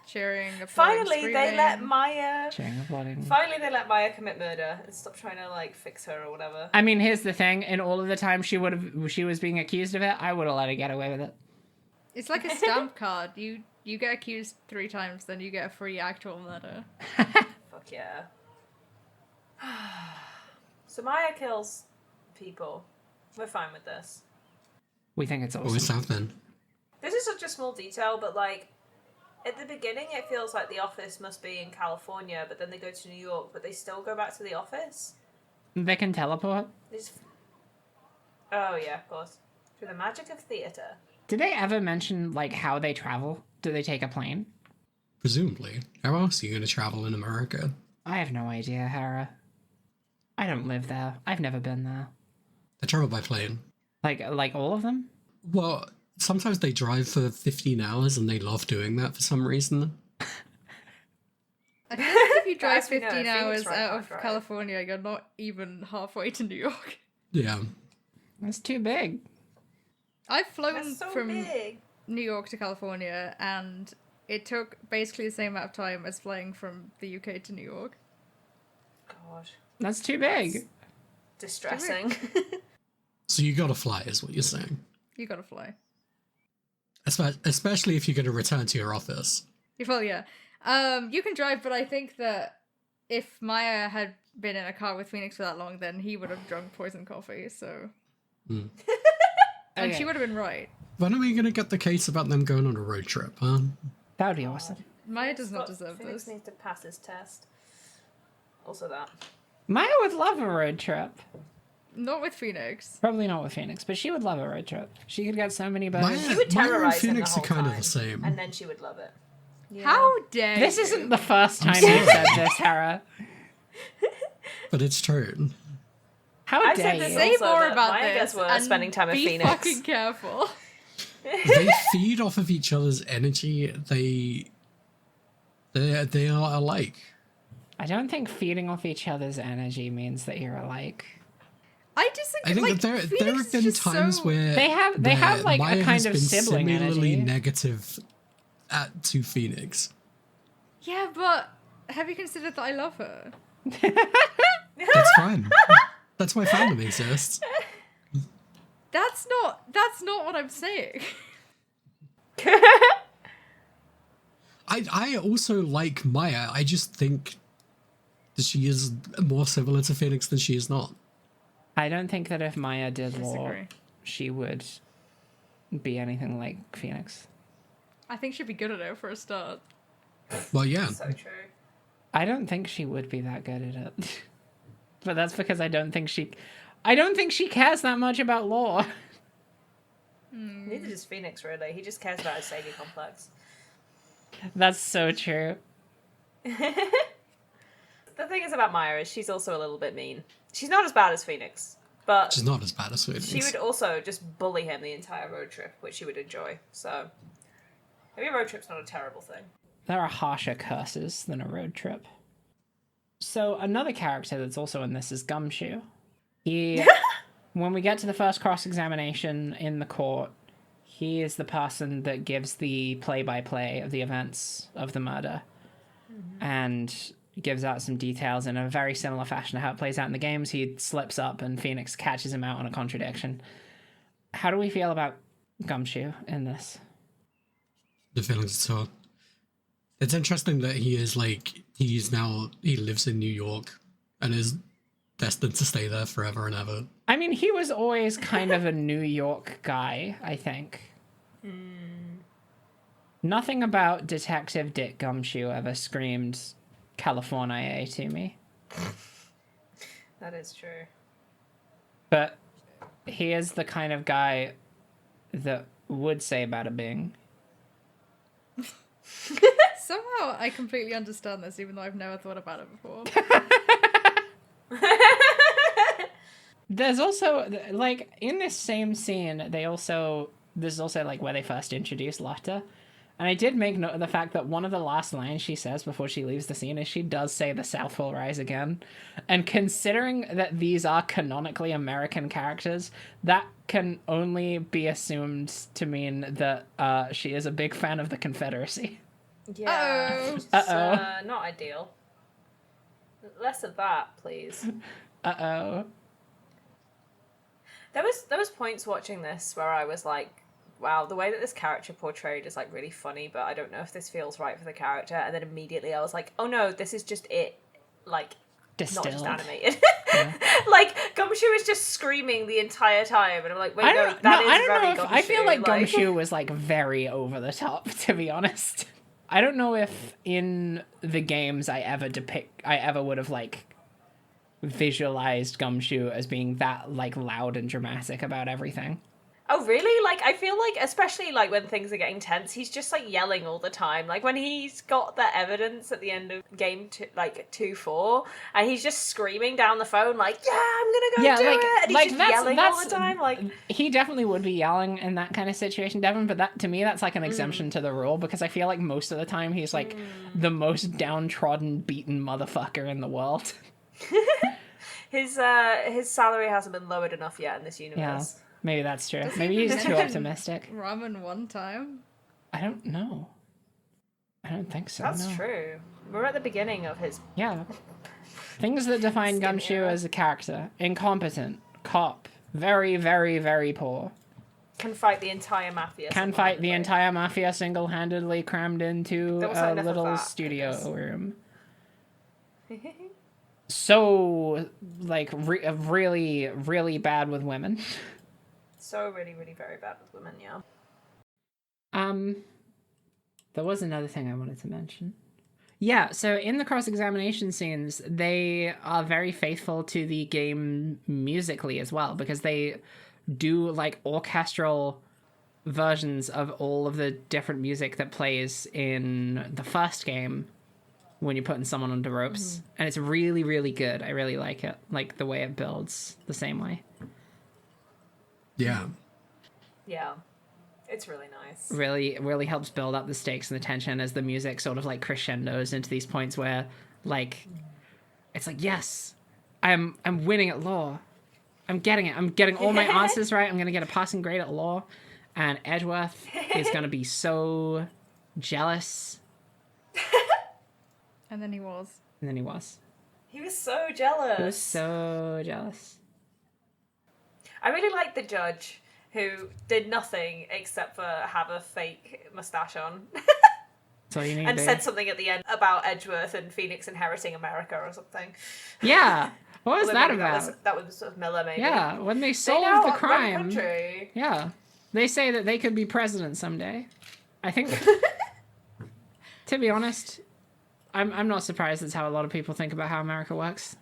Cheering, applauding, Finally, they screaming. let Maya... Cheering, applauding. Finally, they let Maya commit murder and stop trying to, like, fix her or whatever. I mean, here's the thing: in all of the time she was being accused of it, I would have let her get away with it. It's like a stamp card. You get accused 3 times, then you get a free actual murder. Fuck yeah. So Maya kills people. We're fine with this. We think it's Always awesome. have been. This is such a small detail, but, like, at the beginning it feels like the office must be in California, but then they go to New York, but they still go back to the office. They can teleport. They just... Oh, yeah, of course. Through the magic of theatre. Did they ever mention like how they travel? Do they take a plane? Presumably. How else are you going to travel in America? I have no idea, Hera. I don't live there. I've never been there. They travel by plane. Like all of them? Well, sometimes they drive for 15 hours and they love doing that for some reason. I feel like if you drive As we know, 15 Phoenix hours right out now of drive. California, you're not even halfway to New York. Yeah. That's too big. I've flown That's so from big. New York to California, and it took basically the same amount of time as flying from the UK to New York. God. That's too big. Distressing. So you gotta fly, is what you're saying. You gotta fly. Especially if you're gonna return to your office. Well, yeah. You can drive, but I think that if Maya had been in a car with Phoenix for that long, then he would have drunk poison coffee, so... And Okay. she would have been right. When are we gonna get the case about them going on a road trip, huh? That would be awesome. Maya does not deserve Phoenix this. needs to pass his test. Also that. Maya would love a road trip. Not with Phoenix. Probably not with Phoenix, but she would love a road trip. She could get so many birds. Maya, She would Maya and terrorize him the Phoenix whole are kind time, of the same. and then she would love it. Yeah. How dare This you? isn't the first time sorry. you've said this, Hera. But it's true. How I dare said you? this Say also more that about Maya this. gets worse and spending time with be Phoenix. fucking careful. They feed off of each other's energy. They are alike. I don't think feeding off each other's energy means that you're alike. I disagree. I think like, that there Phoenix have is been just times so... where They have where like Maya a has kind of been sibling similarly energy. negative to Phoenix. Yeah, but have you considered that I love her? That's fine. That's why fandom exists. That's not what I'm saying. I also like Maya. I just think that she is more similar to Phoenix than she is not. I don't think that if Maya did law, Disagree. she would be anything like Phoenix. I think she'd be good at it for a start. Well, yeah. So true. I don't think she would be that good at it. But that's because I don't think she cares that much about law. Neither does Phoenix, really. He just cares about his Sega complex. That's so true. The thing is about Maya is she's also a little bit mean. She's not as bad as Phoenix, but She's not as bad as Phoenix. she would also just bully him the entire road trip, which she would enjoy. So maybe a road trip's not a terrible thing. There are harsher curses than a road trip. So another character that's also in this is Gumshoe. He, when we get to the first cross-examination in the court, he is the person that gives the play-by-play of the events of the murder, and gives out some details in a very similar fashion to how it plays out in the games. He slips up and Phoenix catches him out on a contradiction. How do we feel about Gumshoe in this? The feelings so. It's interesting that he is like he lives in New York and is destined to stay there forever and ever. I mean, he was always kind of a New York guy, I think. Nothing about Detective Dick Gumshoe ever screamed California to me. That is true. But he is the kind of guy that would say bada bing. Somehow I completely understand this, even though I've never thought about it before. There's also, like, in this same scene, this is also, like, where they first introduce Lotta. And I did make note of the fact that one of the last lines she says before she leaves the scene is she does say the South will rise again. And considering that these are canonically American characters, that can only be assumed to mean that she is a big fan of the Confederacy. Yeah. Uh-oh. It's, Uh-oh. not ideal. Less of that, please. Uh-oh. There was points watching this where I was like, wow, the way that this character portrayed is like really funny, but I don't know if this feels right for the character. And then immediately I was like, oh no, this is just it. Like, Distilled. not just animated. Yeah. Like, Gumshoe is just screaming the entire time, and I'm like, wait, I no, don't, that no, is I don't very know if Gumshoe. I feel like Gumshoe was like very over the top, to be honest. I don't know if in the games I ever would have like visualized Gumshoe as being that like loud and dramatic about everything. Oh, really? Like, I feel like, especially, like, when things are getting tense, he's just, like, yelling all the time. Like, when he's got the evidence at the end of game 2-4, and he's just screaming down the phone, like, yeah, I'm gonna go do it! And he's just yelling all the time, like... He definitely would be yelling in that kind of situation, Devin, but that, to me, that's, like, an exemption to the rule, because I feel like most of the time he's, like, the most downtrodden, beaten motherfucker in the world. His salary hasn't been lowered enough yet in this universe. Yeah. Maybe that's true. Does he Maybe he's too mention optimistic. Ramen one time? I don't know. I don't think so. That's no. true. We're at the beginning of his... Yeah. Things that define Skin Gumshoe era. as a character. Incompetent. Cop. Very, very, very poor. Can fight the entire mafia. Can fight the entire mafia single-handedly crammed into There wasn't a enough of little that, studio I guess. room. So, like, really, really bad with women. So really, really very bad with women, yeah. There was another thing I wanted to mention. Yeah, so in the cross-examination scenes, they are very faithful to the game musically as well, because they do, like, orchestral versions of all of the different music that plays in the first game when you're putting someone under ropes. And it's really, really good. I really like it. Like, the way it builds the same way. Yeah. Yeah. It's really nice. Really, really helps build up the stakes and the tension as the music sort of like crescendos into these points where, like, it's like, yes, I'm winning at law. I'm getting it. I'm getting all my answers right. I'm gonna get a passing grade at law, and Edgeworth is gonna be so jealous. And then he was. And then he was. He was so jealous. He was so jealous. I really liked the judge who did nothing except for have a fake mustache on. So you need and to... said something at the end about Edgeworth and Phoenix inheriting America or something. Yeah. What was Although that maybe about? That was sort of Miller, maybe. Yeah, when they They solved now the run crime. country. Yeah. They say that they could be president someday. I think, to be honest, I'm not surprised that's how a lot of people think about how America works.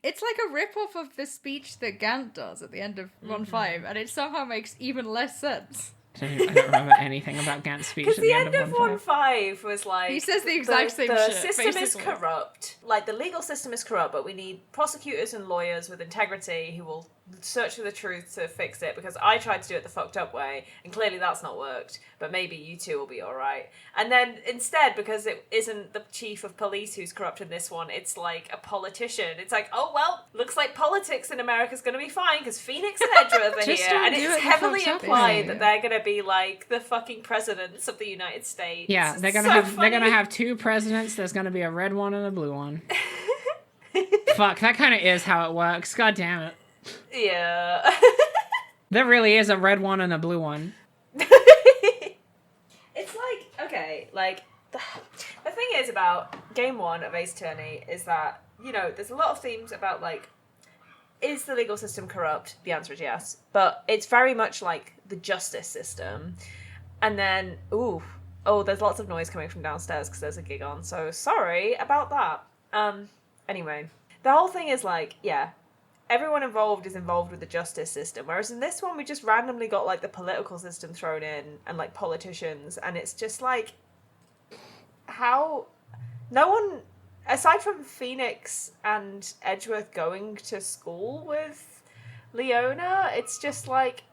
It's like a rip-off of the speech that Gant does at the end of 1.5, and it somehow makes even less sense. I don't remember anything about Gant's speech Because at the end of 1.5. 1.5 was like... He says the exact same the shit, system is basically. corrupt. Like, the legal system is corrupt, but we need prosecutors and lawyers with integrity who will search for the truth to fix it, because I tried to do it the fucked up way, and clearly that's not worked, but maybe you two will be alright. And then, instead, because it isn't the chief of police who's corrupt in this one, it's like a politician. It's like, oh, well, looks like politics in America's gonna be fine, because Phoenix and Edgeworth are Just here, don't and do it's it the heavily fucked up implied way. that they're gonna be like the fucking presidents of the United States. Yeah, It's they're gonna so have funny. they're gonna have two presidents. There's gonna be a red one and a blue one. Fuck, that kind of is how it works. God damn it. Yeah. There really is a red one and a blue one. It's like, okay, like, the thing is about game one of Ace Attorney is that, you know, there's a lot of themes about, like, is the legal system corrupt? The answer is yes. But it's very much like the justice system. And then, there's lots of noise coming from downstairs because there's a gig on, so sorry about that. Anyway, the whole thing is like, yeah, everyone involved is involved with the justice system, whereas in this one we just randomly got like the political system thrown in and like politicians, and it's just like, how no one aside from Phoenix and Edgeworth going to school with Leona, it's just like,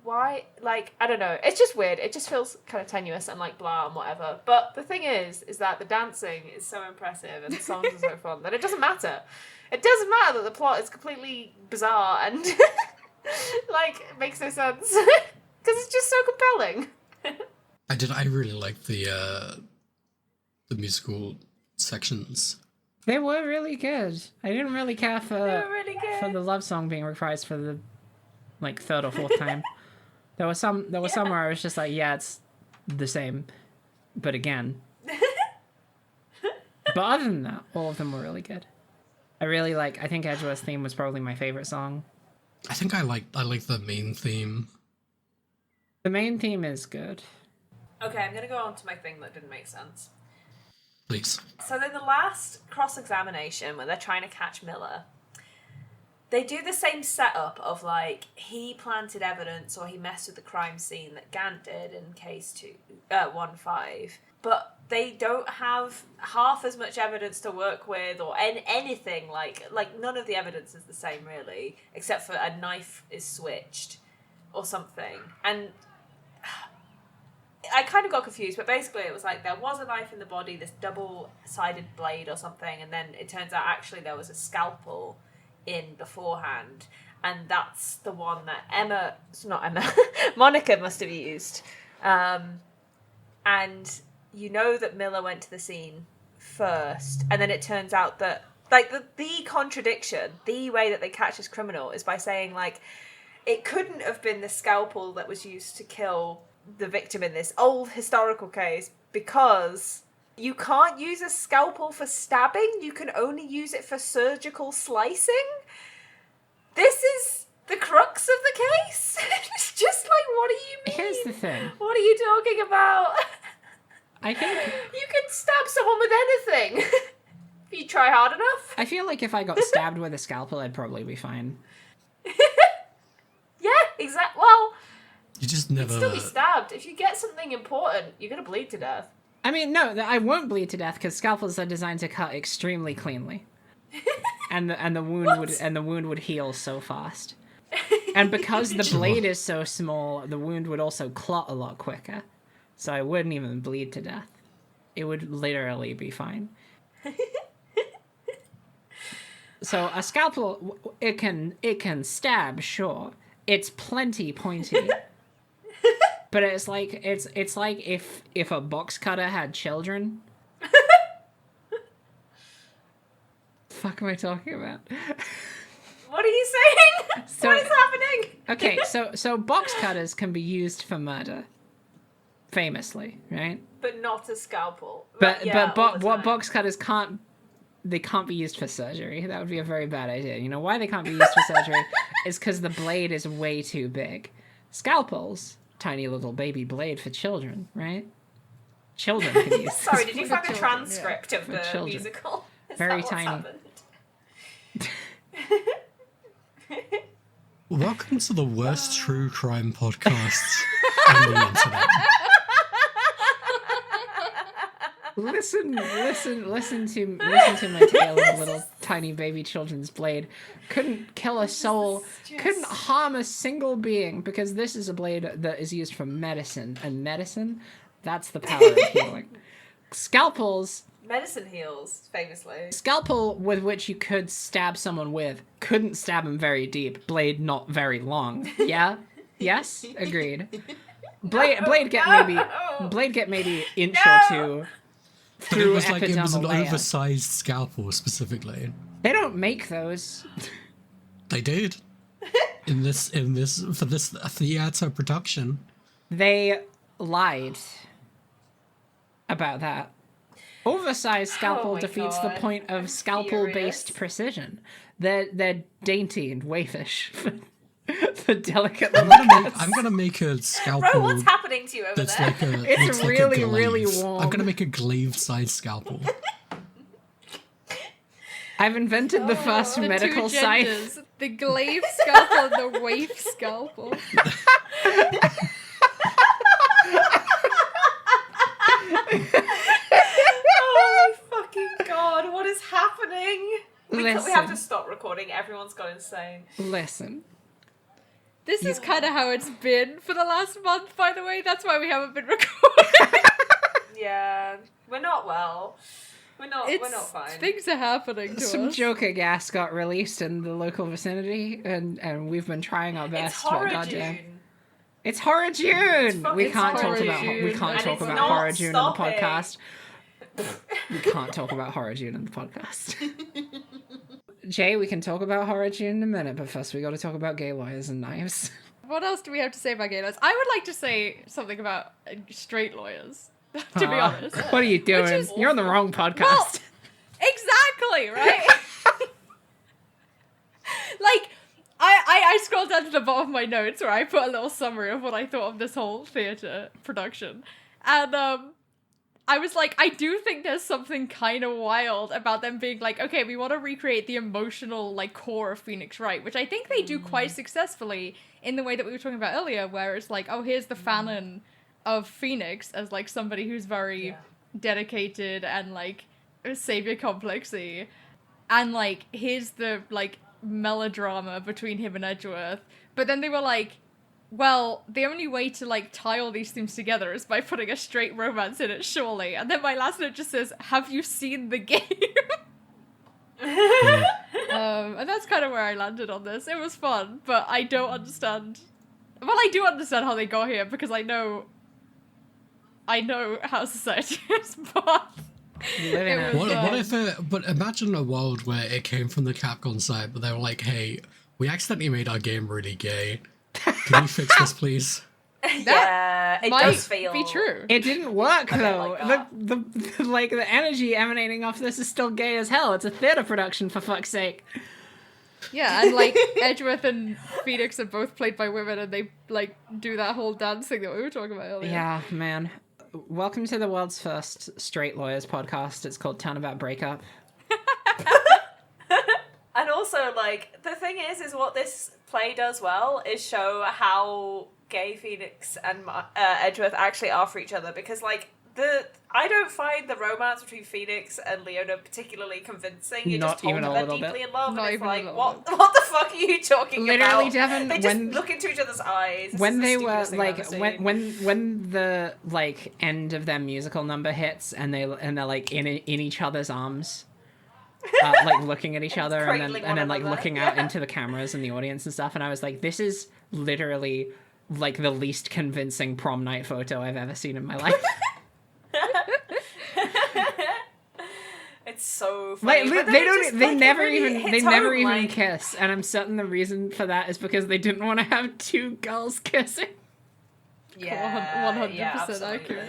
why? Like, I don't know. It's just weird. It just feels kind of tenuous and like blah and whatever. But the thing is that the dancing is so impressive and the songs are so fun that it doesn't matter. It doesn't matter that the plot is completely bizarre and like makes no sense because it's just so compelling. I really like the musical sections. They were really good. I didn't really care They were for really good. the love song being reprised for the like third or fourth time. There was some where I was just like, yeah, it's the same, but again. But other than that, all of them were really good. I think Edgeworth's theme was probably my favorite song. I think I like the main theme. The main theme is good. Okay, I'm gonna go on to my thing that didn't make sense. Please. So then the last cross-examination where they're trying to catch Miller, they do the same setup of like, he planted evidence or he messed with the crime scene that Gant did in case 1.5. But they don't have half as much evidence to work with or anything. Like none of the evidence is the same really, except for a knife is switched or something. And I kind of got confused, but basically it was like there was a knife in the body, this double-sided blade or something, and then it turns out actually there was a scalpel in beforehand, and that's the one that Monica must have used. And you know that Miller went to the scene first, and then it turns out that like the contradiction, the way that they catch this criminal is by saying like, it couldn't have been the scalpel that was used to kill the victim in this old historical case because You can't use a scalpel for stabbing. You can only use it for surgical slicing. This is the crux of the case. It's just like, what do you mean? Here's the thing. What are you talking about? I think You can stab someone with anything. If you try hard enough. I feel like if I got stabbed with a scalpel, I'd probably be fine. Yeah, exactly. Well, You just you'd never. still be stabbed. If you get something important, you're going to bleed to death. I mean, no, I won't bleed to death because scalpels are designed to cut extremely cleanly, and the wound would heal so fast. And because the blade is so small, the wound would also clot a lot quicker, so I wouldn't even bleed to death. It would literally be fine. So a scalpel, it can stab, sure. It's plenty pointy. But it's like if a box cutter had children. Fuck am I talking about? What are you saying? So- What is happening? Okay, so box cutters can be used for murder. Famously, right? But not a scalpel. But Yeah, all the what time. box cutters can't be used for surgery. That would be a very bad idea. You know why they can't be used for surgery? Is because the blade is way too big. Scalpels, tiny little baby blade for children, right? Children can use. Sorry, did you find the children, transcript of For the children. musical? Is Very that what's tiny. happened? Welcome to the worst true crime podcasts on the internet. Listen to my tale of little tiny baby children's blade. Couldn't kill a soul, couldn't harm a single being, because this is a blade that is used for medicine, and medicine, that's the power of healing. Scalpels, Medicine heals, famously. scalpel with which you could stab someone with, couldn't stab him very deep, blade not very long. Yeah? Yes? Agreed. Blade get maybe inch or two. But it Through was like it was an epidermal layer. oversized scalpel specifically. They don't make those. They did. In this for this theater production. They lied about that. Oversized scalpel Oh my defeats God. the point of I'm scalpel-based furious. precision. They're dainty and waifish for delicate I'm little gonna make, cuts. I'm gonna make a scalpel Bro, what's happening to you over that's there? like a It's looks like really, a glaive. really warm. I'm gonna make a glaive sized scalpel. I've invented the first The medical two science. genders, the glaive scalpel and the waif scalpel. Oh my fucking god, what is happening? We have Listen. to stop recording. Everyone's gone insane. Listen. This is kind of how it's been for the last month, by the way. That's why we haven't been recording. Yeah, we're not well. We're not fine. Things are happening to Some us. Joker gas got released in the local vicinity, and we've been trying our It's best. horror but goddamn. June. It's horror June. fucking We can't talk horror about June, we can't and talk it's about not horror June on the stopping. podcast. We can't talk about horror June on the podcast. Jay, we can talk about horror June in a minute, but first we got to talk about gay lawyers and knives. What else do we have to say about gay lawyers? I would like to say something about straight lawyers, to be Ah, honest. What are you doing? is You're on the wrong podcast. Well, exactly, right? Like, I scrolled down to the bottom of my notes where I put a little summary of what I thought of this whole theatre production. And, I was like, I do think there's something kind of wild about them being like, okay, we want to recreate the emotional, like, core of Phoenix Wright, which I think they do quite successfully in the way that we were talking about earlier, where it's like, oh, here's the fanon of Phoenix as, like, somebody who's very dedicated and, like, savior complexy. And, like, here's the, like, melodrama between him and Edgeworth. But then they were like, well, the only way to, like, tie all these things together is by putting a straight romance in it, surely. And then my last note just says, have you seen the game? And that's kind of where I landed on this. It was fun, but I don't understand. Well, I do understand how they got here, because I know how society is, but... Living It it. was- What if but imagine a world where it came from the Capcom side, but they were like, hey, we accidentally made our game really gay. Can you fix this, please? Yeah, it Might does feel... be true. It didn't work though. like the like the energy emanating off this is still gay as hell. It's a theater production, for fuck's sake. Yeah, and like Edgeworth and Phoenix are both played by women, and they like do that whole dance thing that we were talking about earlier. Yeah, man. Welcome to the world's first straight lawyers podcast. It's called Turnabout Breakdown. And also, like, the thing is what this play does well is show how gay Phoenix and Edgeworth actually are for each other, because, like, I don't find the romance between Phoenix and Leona particularly convincing. You're Not just told even that a they're little deeply bit. in love, Not and it's even a like, little what bit. the fuck are you talking Literally, about? Devin, they just when- look into each other's eyes. This When is the they were stupidest thing I've like ever seen. when the like end of their musical number hits and they're like in each other's arms. Like looking at each other and cradling then one like another. looking out into the cameras and the audience and stuff, and I was like, this is literally like the least convincing prom night photo I've ever seen in my life. It's so Like funny. But then they it don't just, they like, it never really even hits they never home, even like- kiss, and I'm certain the reason for that is because they didn't want to have two girls kissing. Yeah, 100% yeah, absolutely. accurate.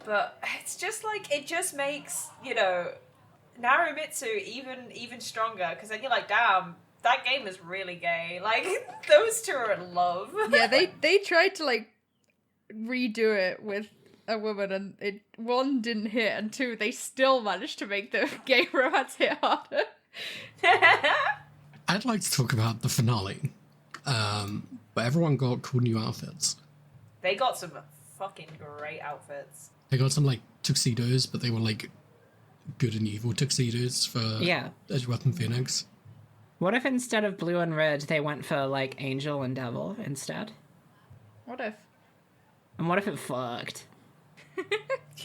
But it's just like, it just makes, you know, Narumitsu even stronger, because then you're like, damn, that game is really gay. Like, those two are in love. Yeah, they tried to like redo it with a woman, and it one didn't hit, and two they still managed to make the gay romance hit harder. I'd like to talk about the finale, but everyone got cool new outfits. They got some fucking great outfits. They got some like tuxedos, but they were like good and evil tuxedos for Yeah. Edgeworth and Phoenix. What if instead of blue and red they went for like angel and devil instead? What if? And what if it fucked?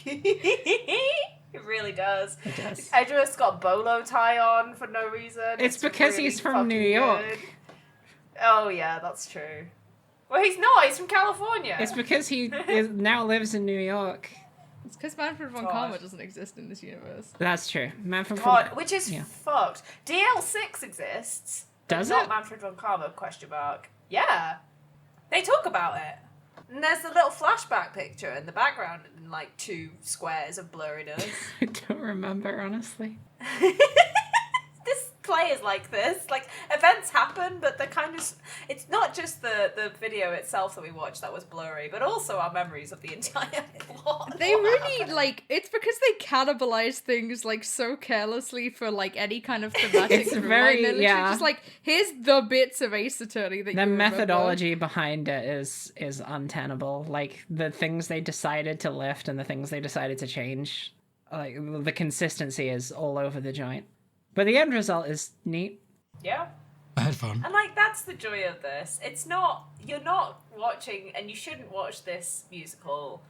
It really does. It does. Edgeworth's got bolo tie on for no reason. It's because really he's from fucking New York. good. Oh yeah, that's true. Well, he's not. He's from California. It's because he now lives in New York. It's because Manfred von God. Karma doesn't exist in this universe. That's true. Manfred God, von... which is Yeah. fucked. DL6 exists. but Does not it? Manfred von Karma, question mark. Yeah. They talk about it. And there's a little flashback picture in the background in like 2 squares of blurriness. I don't remember, honestly. This play is like this. Like, events happen, but they're kind of... It's not just the video itself that we watched that was blurry, but also our memories of the entire plot. They What really happened. like it's because they cannibalize things like so carelessly for like any kind of thematic It's through very- line. They're literally yeah. just like, here's the bits of Ace Attorney that The you remember. methodology behind it is untenable. Like, the things they decided to lift and the things they decided to change, like, the consistency is all over the joint. But the end result is neat. Yeah. I had fun. And, like, that's the joy of this. It's not... You're not watching, and you shouldn't watch this musical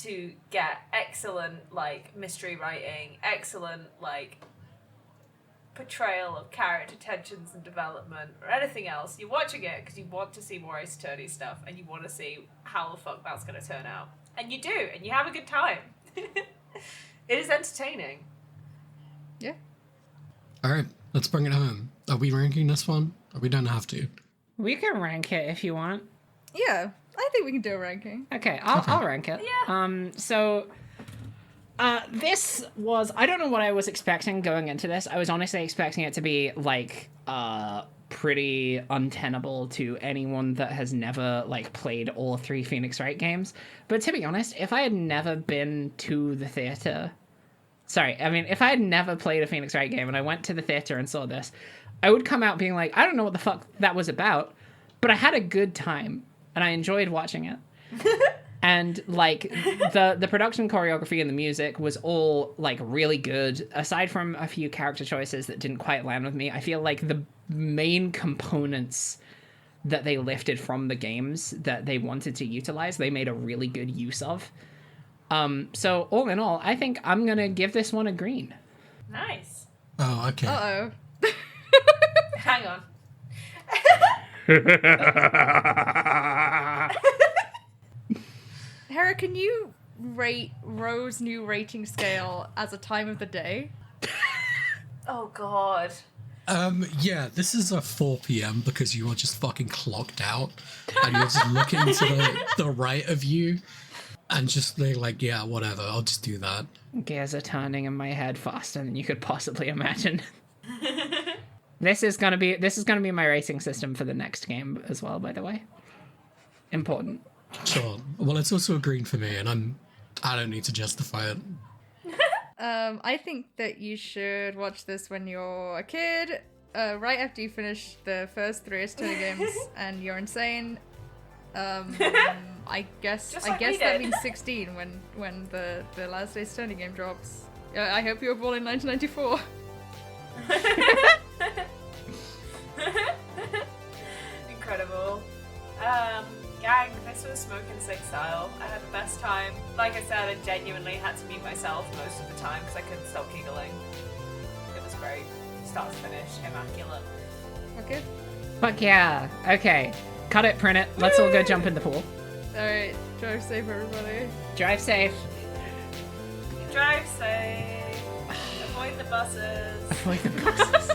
to get excellent, like, mystery writing, excellent, like, portrayal of character tensions and development, or anything else. You're watching it because you want to see more Ace Attorney stuff, and you want to see how the fuck that's going to turn out. And you do, and you have a good time. It is entertaining. Yeah. Alright, let's bring it home. Are we ranking this one? Or we don't have to. We can rank it if you want. Yeah. I think we can do a ranking. Okay, I'll rank it. Yeah. This was... I don't know what I was expecting going into this. I was honestly expecting it to be, like, pretty untenable to anyone that has never, like, played all 3 Phoenix Wright games. But to be honest, if I had never been to the theater... Sorry, I mean, if I had never played a Phoenix Wright game and I went to the theater and saw this, I would come out being like, I don't know what the fuck that was about, but I had a good time, and I enjoyed watching it. And, like, the production choreography and the music was all, like, really good. Aside from a few character choices that didn't quite land with me, I feel like the main components that they lifted from the games that they wanted to utilize, they made a really good use of. So, all in all, I think I'm gonna give this one a green. Nice. Oh, okay. Uh-oh. Hang on. Hera, can you rate Ro's new rating scale as a time of the day? Oh, God. Yeah, this is a 4 p.m. because you are just fucking clocked out and you're just looking to the right of you and just being like, yeah, whatever, I'll just do that. Gears are turning in my head faster than you could possibly imagine. This is gonna be my racing system for the next game as well, by the way. Important. Sure. Well, it's also a green for me and I don't need to justify it. I think that you should watch this when you're a kid, right after you finish the first 3 Turner games, and you're insane. I guess Just like we that did. means 16 when the last Ace Turner game drops. I hope you were born in 1994. Incredible. Gang, this was Smoking Sick style. I had the best time. Like I said, I genuinely had to mute myself most of the time because I couldn't stop giggling. It was great. Start to finish, immaculate. Okay. Fuck yeah. Okay. Cut it, print it. Let's all go jump in the pool. Alright, drive safe, everybody. Drive safe. Drive safe. Avoid the buses. Avoid the buses.